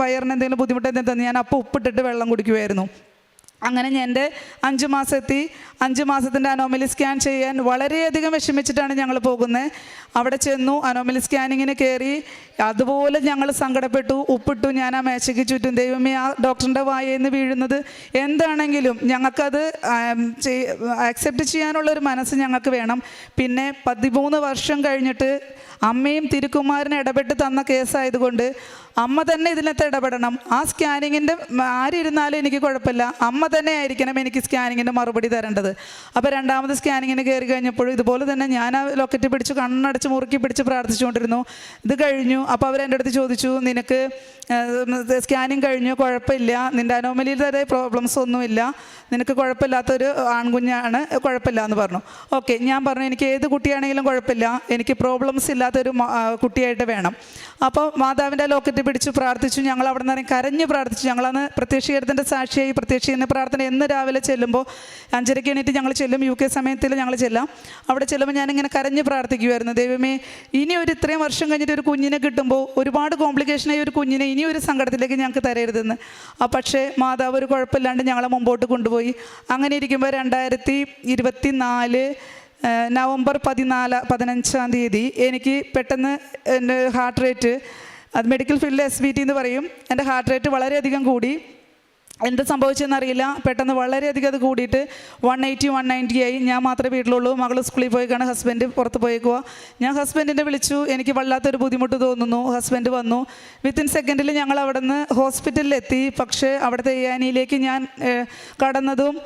Speaker 1: വയറിന് എന്തെങ്കിലും ബുദ്ധിമുട്ട് എന്തെങ്കിലും ഞാൻ അപ്പോൾ ഉപ്പിട്ടിട്ട് വെള്ളം കുടിക്കുമായിരുന്നു. അങ്ങനെ ഞാൻ എൻ്റെ 5 മാസത്തി 5 മാസത്തിൻ്റെ അനോമലി സ്കാൻ ചെയ്യാൻ വളരെയധികം വിഷമിച്ചിട്ടാണ് ഞങ്ങൾ പോകുന്നത്. അവിടെ ചെന്നു അനോമലി സ്കാനിങ്ങിന് കയറി. അതുപോലെ ഞങ്ങൾ സങ്കടപ്പെട്ടു, ഉപ്പിട്ടു. ഞാൻ ആ മേശയ്ക്ക് ചുറ്റും ദൈവമേ ആ ഡോക്ടറിൻ്റെ വായിൽ നിന്ന് വീഴുന്നത് എന്താണെങ്കിലും ഞങ്ങൾക്കത് ആക്സെപ്റ്റ് ചെയ്യാനുള്ളൊരു മനസ്സ് ഞങ്ങൾക്ക് വേണം. പിന്നെ 13 വർഷം കഴിഞ്ഞിട്ട് അമ്മയും തിരുക്കുമാരനും ഇടപെട്ട് തന്ന കേസായതുകൊണ്ട് അമ്മ തന്നെ ഇതിനകത്ത് ഇടപെടണം. ആ സ്കാനിങ്ങിൻ്റെ ആരിരുന്നാലും എനിക്ക് കുഴപ്പമില്ല, അമ്മ തന്നെ ആയിരിക്കണം എനിക്ക് സ്കാനിങ്ങിൻ്റെ മറുപടി തരേണ്ടത്. അപ്പോൾ രണ്ടാമത് സ്കാനിങ്ങിന് കയറി കഴിഞ്ഞപ്പോഴും ഇതുപോലെ തന്നെ ഞാൻ ആ ലോക്കറ്റ് പിടിച്ച് കണ്ണടച്ച് മുറുക്കി പിടിച്ച് പ്രാർത്ഥിച്ചുകൊണ്ടിരുന്നു. ഇത് കഴിഞ്ഞു. അപ്പോൾ അവരെൻ്റെ അടുത്ത് ചോദിച്ചു നിനക്ക് സ്കാനിങ് കഴിഞ്ഞു, കുഴപ്പമില്ല, നിൻ്റെ അനോമലിയിൽ തന്നെ പ്രോബ്ലംസ് ഒന്നുമില്ല, നിനക്ക് കുഴപ്പമില്ലാത്തൊരു ആൺകുഞ്ഞാണ്, കുഴപ്പമില്ല എന്ന് പറഞ്ഞു. ഓക്കെ, ഞാൻ പറഞ്ഞു എനിക്ക് ഏത് കുട്ടിയാണെങ്കിലും കുഴപ്പമില്ല, എനിക്ക് പ്രോബ്ലംസ് ഇല്ലാത്തൊരു കുട്ടിയായിട്ട് വേണം. അപ്പോൾ മാതാവിൻ്റെ ലോക്കറ്റ് പിടിച്ച് പ്രാർത്ഥിച്ചു. ഞങ്ങൾ അവിടെ നിന്ന് കരഞ്ഞ് പ്രാർത്ഥിച്ചു. ഞങ്ങളന്ന് പ്രത്യക്ഷീകരണത്തിൻ്റെ സാക്ഷിയായി പ്രത്യക്ഷീകരണ പ്രാർത്ഥന എന്ന് രാവിലെ ചെല്ലുമ്പോൾ 5:30 എണീറ്റ് ഞങ്ങൾ ചെല്ലും. UK സമയത്തിൽ ഞങ്ങൾ ചെല്ലാം. അവിടെ ചെല്ലുമ്പോൾ ഞാനിങ്ങനെ കരഞ്ഞ് പ്രാർത്ഥിക്കുമായിരുന്നു, ദൈവമേ ഇനി ഒരു ഇത്രയും വർഷം കഴിഞ്ഞിട്ട് ഒരു കുഞ്ഞിനെ കിട്ടുമ്പോൾ ഒരുപാട് കോംപ്ലിക്കേഷനായി ഒരു കുഞ്ഞിനെ ഇനി ഒരു സങ്കടത്തിലേക്ക് ഞങ്ങൾക്ക് തരരുതെന്ന്. പക്ഷേ മാതാവ് ഒരു കുഴപ്പമില്ലാണ്ട് ഞങ്ങളെ മുമ്പോട്ട് കൊണ്ടുപോയി. അങ്ങനെ ഇരിക്കുമ്പോൾ 2024 നവംബർ 15-ാം തീയതി എനിക്ക് പെട്ടെന്ന് എൻ്റെ ഹാർട്ട് റേറ്റ്, അത് മെഡിക്കൽ ഫീൽഡിൽ SVT എന്ന് പറയും, എൻ്റെ ഹാർട്ട് റേറ്റ് വളരെയധികം കൂടി. എന്ത് സംഭവിച്ചെന്നറിയില്ല, പെട്ടെന്ന് വളരെയധികം അത് കൂടിയിട്ട് 180-190 ആയി. ഞാൻ മാത്രമേ വീട്ടിലുള്ളൂ, മകൾ സ്കൂളിൽ പോയിക്കാണ്, ഹസ്ബൻഡ് പുറത്ത് പോയേക്കുക. ഞാൻ ഹസ്ബൻഡിനെ വിളിച്ചു, എനിക്ക് വല്ലാത്തൊരു ബുദ്ധിമുട്ട് തോന്നുന്നു. ഹസ്ബൻഡ് വന്നു. വിത്തിൻ സെക്കൻഡിൽ ഞങ്ങൾ അവിടെ നിന്ന് ഹോസ്പിറ്റലിലെത്തി. പക്ഷേ അവിടുത്തെ ANEയിലേക്ക് ഞാൻ കടന്നതും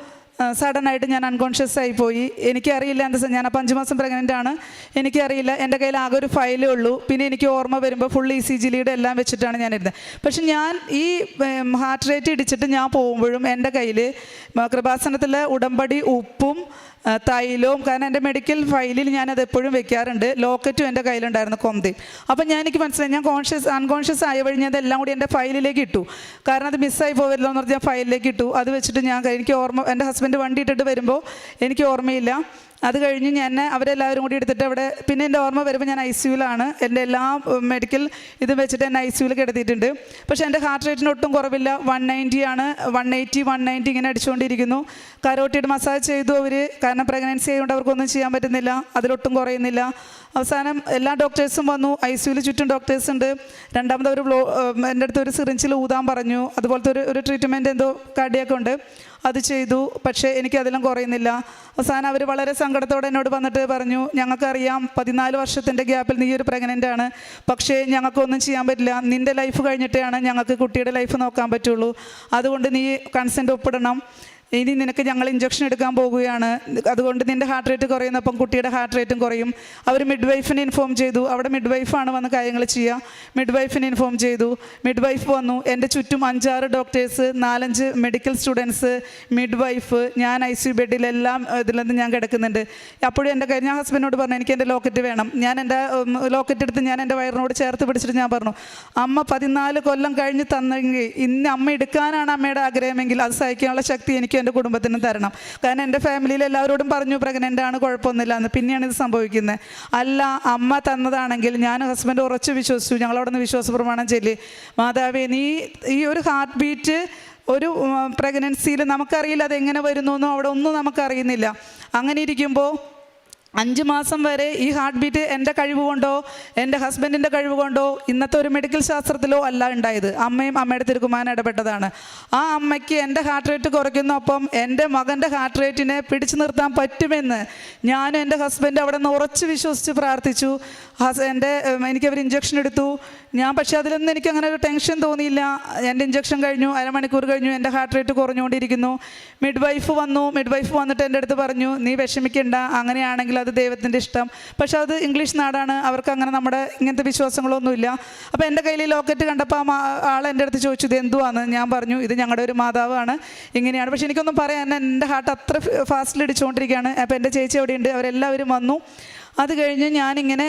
Speaker 1: സഡനായിട്ട് ഞാൻ അൺകോൺഷ്യസ് ആയിപ്പോയി. എനിക്കറിയില്ല എന്താ, ഞാനപ്പോൾ 5 മാസം പ്രഗ്നൻ്റ് ആണ്. എനിക്കറിയില്ല, എൻ്റെ കയ്യിൽ ആകെ ഒരു ഫയലേ ഉള്ളൂ. പിന്നെ എനിക്ക് ഓർമ്മ വരുമ്പോൾ ഫുൾ ECG ലീഡ് എല്ലാം വെച്ചിട്ടാണ് ഞാനിരുന്നത്. പക്ഷെ ഞാൻ ഈ ഹാർട്ട് റേറ്റ് ഇടിച്ചിട്ട് ഞാൻ പോകുമ്പോഴും എൻ്റെ കയ്യിൽ കൃപാസനത്തിലെ ഉടമ്പടി ഉപ്പും തൈലവും, കാരണം എൻ്റെ മെഡിക്കൽ ഫയലിൽ ഞാനത് എപ്പോഴും വെക്കാറുണ്ട്, ലോക്കറ്റും എൻ്റെ കയ്യിലുണ്ടായിരുന്നു, കൊന്തയും. അപ്പം എനിക്ക് മനസ്സിലായി ഞാൻ അൺകോൺഷ്യസ് ആയ വഴി ഞാൻ അതെല്ലാം കൂടി എൻ്റെ ഫയലിലേക്ക് ഇട്ടു. കാരണം അത് മിസ്സായി പോവല്ലോ എന്ന് പറഞ്ഞാൽ ഫയലിലേക്ക് ഇട്ടു. അത് വെച്ചിട്ട് എനിക്ക് ഓർമ്മ, എൻ്റെ ഹസ്ബൻഡ് വണ്ടി ഇട്ടിട്ട് വരുമ്പോൾ എനിക്ക് ഓർമ്മയില്ല. അത് കഴിഞ്ഞ് ഞാൻ അവരെല്ലാവരും കൂടി എടുത്തിട്ട് അവിടെ, പിന്നെ എൻ്റെ ഓർമ്മ വരുമ്പോൾ ഞാൻ ICUലാണ്. എൻ്റെ എല്ലാ മെഡിക്കൽ ഇതും വെച്ചിട്ട് എന്നെ ICUയിൽ കിടത്തിയിട്ടുണ്ട്. പക്ഷേ എൻ്റെ ഹാർട്ട് റേറ്റിന് ഒട്ടും കുറവില്ല, 190 ആണ്. 180-190 ഇങ്ങനെ അടിച്ചുകൊണ്ടിരിക്കുന്നു. കരോട്ടിഡ് മസാജ് ചെയ്തു അവർ, കാരണം പ്രഗ്നൻസി ആയതുകൊണ്ട് അവർക്കൊന്നും ചെയ്യാൻ പറ്റുന്നില്ല, അതിലൊട്ടും കുറയുന്നില്ല. അവസാനം എല്ലാ ഡോക്ടേഴ്സും വന്നു, ICUയിൽ ചുറ്റും ഡോക്ടേഴ്സ് ഉണ്ട്. രണ്ടാമത് അവർ എൻ്റെ അടുത്ത് ഒരു സിറിഞ്ചിൽ ഊതാൻ പറഞ്ഞു. അതുപോലത്തെ ഒരു ട്രീറ്റ്മെൻറ്റ് എന്തോ കാർഡിയാക്ക് ഉണ്ട്, അത് ചെയ്തു. പക്ഷേ എനിക്കതെല്ലാം കുറയുന്നില്ല. അവസാനം അവർ വളരെ സങ്കടത്തോടെ എന്നോട് വന്നിട്ട് പറഞ്ഞു, ഞങ്ങൾക്കറിയാം 14 വർഷത്തിൻ്റെ ഗ്യാപ്പിൽ നീ ഒരു പ്രഗ്നൻ്റ് ആണ്, പക്ഷേ ഞങ്ങൾക്കൊന്നും ചെയ്യാൻ പറ്റില്ല, നിൻ്റെ ലൈഫ് കഴിഞ്ഞിട്ടാണ് ഞങ്ങൾക്ക് കുട്ടിയുടെ ലൈഫ് നോക്കാൻ പറ്റുള്ളൂ, അതുകൊണ്ട് നീ കൺസെൻറ്റ് ഒപ്പിടണം, ഇനി നിനക്ക് ഞങ്ങൾ ഇഞ്ചക്ഷൻ എടുക്കാൻ പോകുകയാണ്, അതുകൊണ്ട് നിൻ്റെ ഹാർട്ട് റേറ്റ് കുറയുന്നപ്പം കുട്ടിയുടെ ഹാർട്ട് റേറ്റും കുറയും. അവർ മിഡ് വൈഫിനെ ഇൻഫോം ചെയ്തു. അവിടെ മിഡ് വൈഫാണ് വന്ന് കാര്യങ്ങൾ ചെയ്യുക. മിഡ് വൈഫിനെ ഇൻഫോം ചെയ്തു. മിഡ് വൈഫ് വന്നു. എൻ്റെ ചുറ്റും 5-6 doctors, 4-5 medical students, mid wife, ഞാൻ ICU ബെഡിലെല്ലാം ഇതിലെന്ന് ഞാൻ കിടക്കുന്നുണ്ട്. അപ്പോഴും ഞാൻ ഹസ്ബൻഡിനോട് പറഞ്ഞു എനിക്ക് എൻ്റെ ലോക്കറ്റ് വേണം. ഞാൻ എൻ്റെ ലോക്കറ്റ് എടുത്ത് ഞാൻ എൻ്റെ വയറിനോട് ചേർത്ത് പിടിച്ചിട്ട് ഞാൻ പറഞ്ഞു, അമ്മ 14 കൊല്ലം കഴിഞ്ഞ് തന്നെങ്കിൽ ഇന്ന് അമ്മ എടുക്കാനാണ് അമ്മയുടെ ആഗ്രഹമെങ്കിൽ അത് സഹിക്കാനുള്ള ശക്തി എനിക്ക് എൻ്റെ കുടുംബത്തിന് തരണം. കാരണം എൻ്റെ ഫാമിലിയിൽ എല്ലാവരോടും പറഞ്ഞു പ്രഗ്നൻ്റ് ആണ്, കുഴപ്പമൊന്നുമില്ല എന്ന്. പിന്നെയാണ് ഇത് സംഭവിക്കുന്നത്. അല്ല, അമ്മ തന്നതാണെങ്കിൽ ഞാൻ ഹസ്ബൻഡ് ഉറച്ചു വിശ്വസിച്ചു. ഞങ്ങളവിടെ നിന്ന് വിശ്വാസ പ്രമാണം ചൊല്ലി, മാതാവേ നീ ഈ ഒരു ഹാർട്ട് ബീറ്റ് ഒരു പ്രഗ്നൻസിയിൽ നമുക്കറിയില്ല അതെങ്ങനെ വരുന്നു എന്നോ അവിടെ ഒന്നും നമുക്കറിയുന്നില്ല. അങ്ങനെ ഇരിക്കുമ്പോൾ 5 മാസം വരെ ഈ ഹാർട്ട് ബീറ്റ് എൻ്റെ കഴിവ് കൊണ്ടോ എൻ്റെ ഹസ്ബൻഡിൻ്റെ കഴിവ് കൊണ്ടോ ഇന്നത്തെ ഒരു മെഡിക്കൽ ശാസ്ത്രത്തിലോ അല്ല ഉണ്ടായത്. അമ്മയും അമ്മയുടെ തിരുക്കുമാരൻ ഇടപെട്ടതാണ്. ആ അമ്മയ്ക്ക് എൻ്റെ ഹാർട്ട് റേറ്റ് കുറയ്ക്കുന്നൊപ്പം എൻ്റെ മകൻ്റെ ഹാർട്ട് റേറ്റിനെ പിടിച്ചു നിർത്താൻ പറ്റുമെന്ന് ഞാനും എൻ്റെ ഹസ്ബൻഡ് അവിടെ നിന്ന് ഉറച്ച് വിശ്വസിച്ച് പ്രാർത്ഥിച്ചു. എനിക്കവർ ഇഞ്ചക്ഷൻ എടുത്തു. ഞാൻ പക്ഷേ അതിലൊന്നും എനിക്കങ്ങനെ ഒരു ടെൻഷൻ തോന്നിയില്ല. എൻ്റെ ഇഞ്ചക്ഷൻ കഴിഞ്ഞു, അരമണിക്കൂർ കഴിഞ്ഞു, എൻ്റെ ഹാർട്ട് റേറ്റ് കുറഞ്ഞുകൊണ്ടിരിക്കുന്നു. മിഡ് വൈഫ് വന്നിട്ട് എൻ്റെ അടുത്ത് പറഞ്ഞു, നീ വിഷമിക്കണ്ട, അങ്ങനെയാണെങ്കിൽ അത് ദൈവത്തിൻ്റെ ഇഷ്ടം. പക്ഷെ അത് ഇംഗ്ലീഷ് നാടാണ്, അവർക്ക് അങ്ങനെ നമ്മുടെ ഇങ്ങനത്തെ വിശ്വാസങ്ങളൊന്നുമില്ല. അപ്പോൾ എൻ്റെ കയ്യിൽ ലോക്കറ്റ് കണ്ടപ്പോൾ ആൾ എൻ്റെ അടുത്ത് ചോദിച്ചു, ഇത് എന്തുവാന്ന്. ഞാൻ പറഞ്ഞു, ഇത് ഞങ്ങളുടെ ഒരു മാതാവാണ്, ഇങ്ങനെയാണ്. പക്ഷെ എനിക്കൊന്നും പറയാൻ, എൻ്റെ ഹാർട്ട് അത്ര ഫാസ്റ്റിൽ ഇടിച്ചുകൊണ്ടിരിക്കുകയാണ്. അപ്പോൾ എൻ്റെ ചേച്ചി അവിടെയുണ്ട്, അവരെല്ലാവരും വന്നു. അത് കഴിഞ്ഞ് ഞാനിങ്ങനെ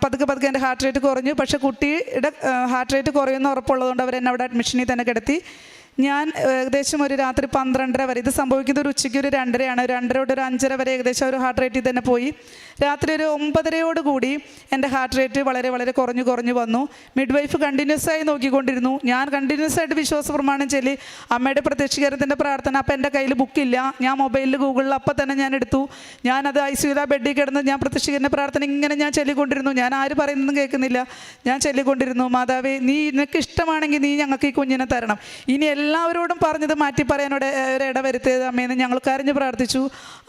Speaker 1: പതുക്കെ എൻ്റെ ഹാർട്ട് റേറ്റ് കുറഞ്ഞു. പക്ഷേ കുട്ടിയുടെ ഹാർട്ട് റേറ്റ് കുറയുമെന്ന് ഉറപ്പുള്ളതുകൊണ്ട് അവരെന്നെ അവിടെ അഡ്മിഷനിൽ തന്നെ കിടത്തി. ഞാൻ ഏകദേശം ഒരു രാത്രി 12:30 വരെ, ഇത് സംഭവിക്കുന്നത് ഒരു ഉച്ചയ്ക്ക് ഒരു 2:30 തൊട്ട് ഒരു 5:30 വരെ ഏകദേശം ഒരു ഹാർട്ട് റേറ്റിൽ തന്നെ പോയി. രാത്രി ഒരു 9:30 എൻ്റെ ഹാർട്ട് റേറ്റ് വളരെ വളരെ കുറഞ്ഞു വന്നു. മിഡ് വൈഫ് കണ്ടിന്യൂസ് ആയി നോക്കിക്കൊണ്ടിരുന്നു. ഞാൻ കണ്ടിന്യൂസ് ആയിട്ട് വിശ്വാസ പ്രമാണം ചൊല്ലി അമ്മയുടെ പ്രത്യക്ഷീകരണത്തിൻ്റെ പ്രാർത്ഥന. അപ്പം എൻ്റെ കയ്യിൽ ബുക്കില്ല, ഞാൻ മൊബൈലിൽ ഗൂഗിളിൽ അപ്പം തന്നെ ഞാൻ എടുത്തു. ഞാനത് ICU ബെഡിൽ കിടന്ന് ഞാൻ പ്രത്യക്ഷീകരണ പ്രാർത്ഥന ഇങ്ങനെ ഞാൻ ചൊല്ലിക്കൊണ്ടിരുന്നു. ഞാൻ ആര് പറയുന്നതും കേൾക്കുന്നില്ല, ഞാൻ ചൊല്ലിക്കൊണ്ടിരുന്നു. മാതാവേ, നീ നിനക്ക് ഇഷ്ടമാണെങ്കിൽ നീ ഞങ്ങൾക്ക് ഈ കുഞ്ഞിനെ തരണം. ഇനി എല്ലാവരോടും പറഞ്ഞത് മാറ്റി പറയാനോട് ഒരു ഇടവരുത്തിയത് അമ്മയെന്ന് ഞങ്ങൾ കരഞ്ഞ് പ്രാർത്ഥിച്ചു.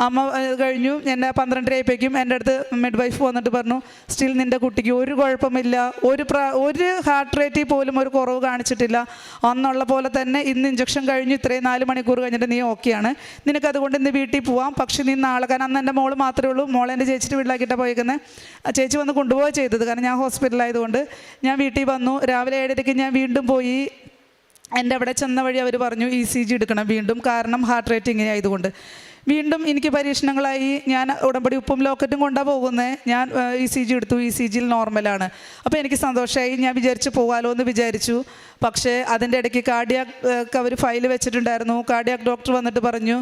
Speaker 1: അമ്മ കഴിഞ്ഞു. എന്നെ 12:30 ആയപ്പോഴേക്കും എൻ്റെ അടുത്ത് മിഡ് വൈഫ് വന്നിട്ട് പറഞ്ഞു, സ്റ്റിൽ നിൻ്റെ കുട്ടിക്ക് ഒരു കുഴപ്പമില്ല, ഒരു ഹാർട്ട് റേറ്റിൽ പോലും ഒരു കുറവ് കാണിച്ചിട്ടില്ല, അന്നുള്ള പോലെ തന്നെ ഇന്ന് ഇഞ്ചക്ഷൻ കഴിഞ്ഞു, ഇത്രയും 4 മണിക്കൂർ കഴിഞ്ഞിട്ട് നീ ഓക്കെയാണ്, നിനക്കതുകൊണ്ട് ഇന്ന് വീട്ടിൽ പോവാം. പക്ഷേ നീ നാളെ, കാരണം അന്ന് എൻ്റെ മോള് മാത്രമേ ഉള്ളൂ, മോളെ എൻ്റെ ചേച്ചിയുടെ വീട്ടിലാക്കിയിട്ടാണ് പോയിരിക്കുന്നത്. ചേച്ചി വന്ന് കൊണ്ടുപോവുക ചെയ്തത്, കാരണം ഞാൻ ഹോസ്പിറ്റലായതുകൊണ്ട്. ഞാൻ വീട്ടിൽ വന്നു. രാവിലെ 7:30 ഞാൻ വീണ്ടും പോയി. എൻ്റെ അവിടെ ചെന്ന വഴി അവർ പറഞ്ഞു ECG എടുക്കണം വീണ്ടും, കാരണം ഹാർട്ട് റേറ്റ് ഇങ്ങനെ ആയതുകൊണ്ട്. വീണ്ടും എനിക്ക് പരീക്ഷണങ്ങളായി. ഞാൻ ഉടമ്പടി ഉപ്പും ലോക്കറ്റും കൊണ്ടാണ് പോകുന്നത്. ഞാൻ ECG എടുത്തു, ECGയിൽ നോർമലാണ്. അപ്പോൾ എനിക്ക് സന്തോഷമായി. ഞാൻ പോകാമല്ലോ എന്ന് വിചാരിച്ചു. പക്ഷേ അതിൻ്റെ ഇടയ്ക്ക് കാർഡിയാക്ക് അവർ ഫയൽ വെച്ചിട്ടുണ്ടായിരുന്നു. കാർഡിയാക്ക് ഡോക്ടർ വന്നിട്ട് പറഞ്ഞു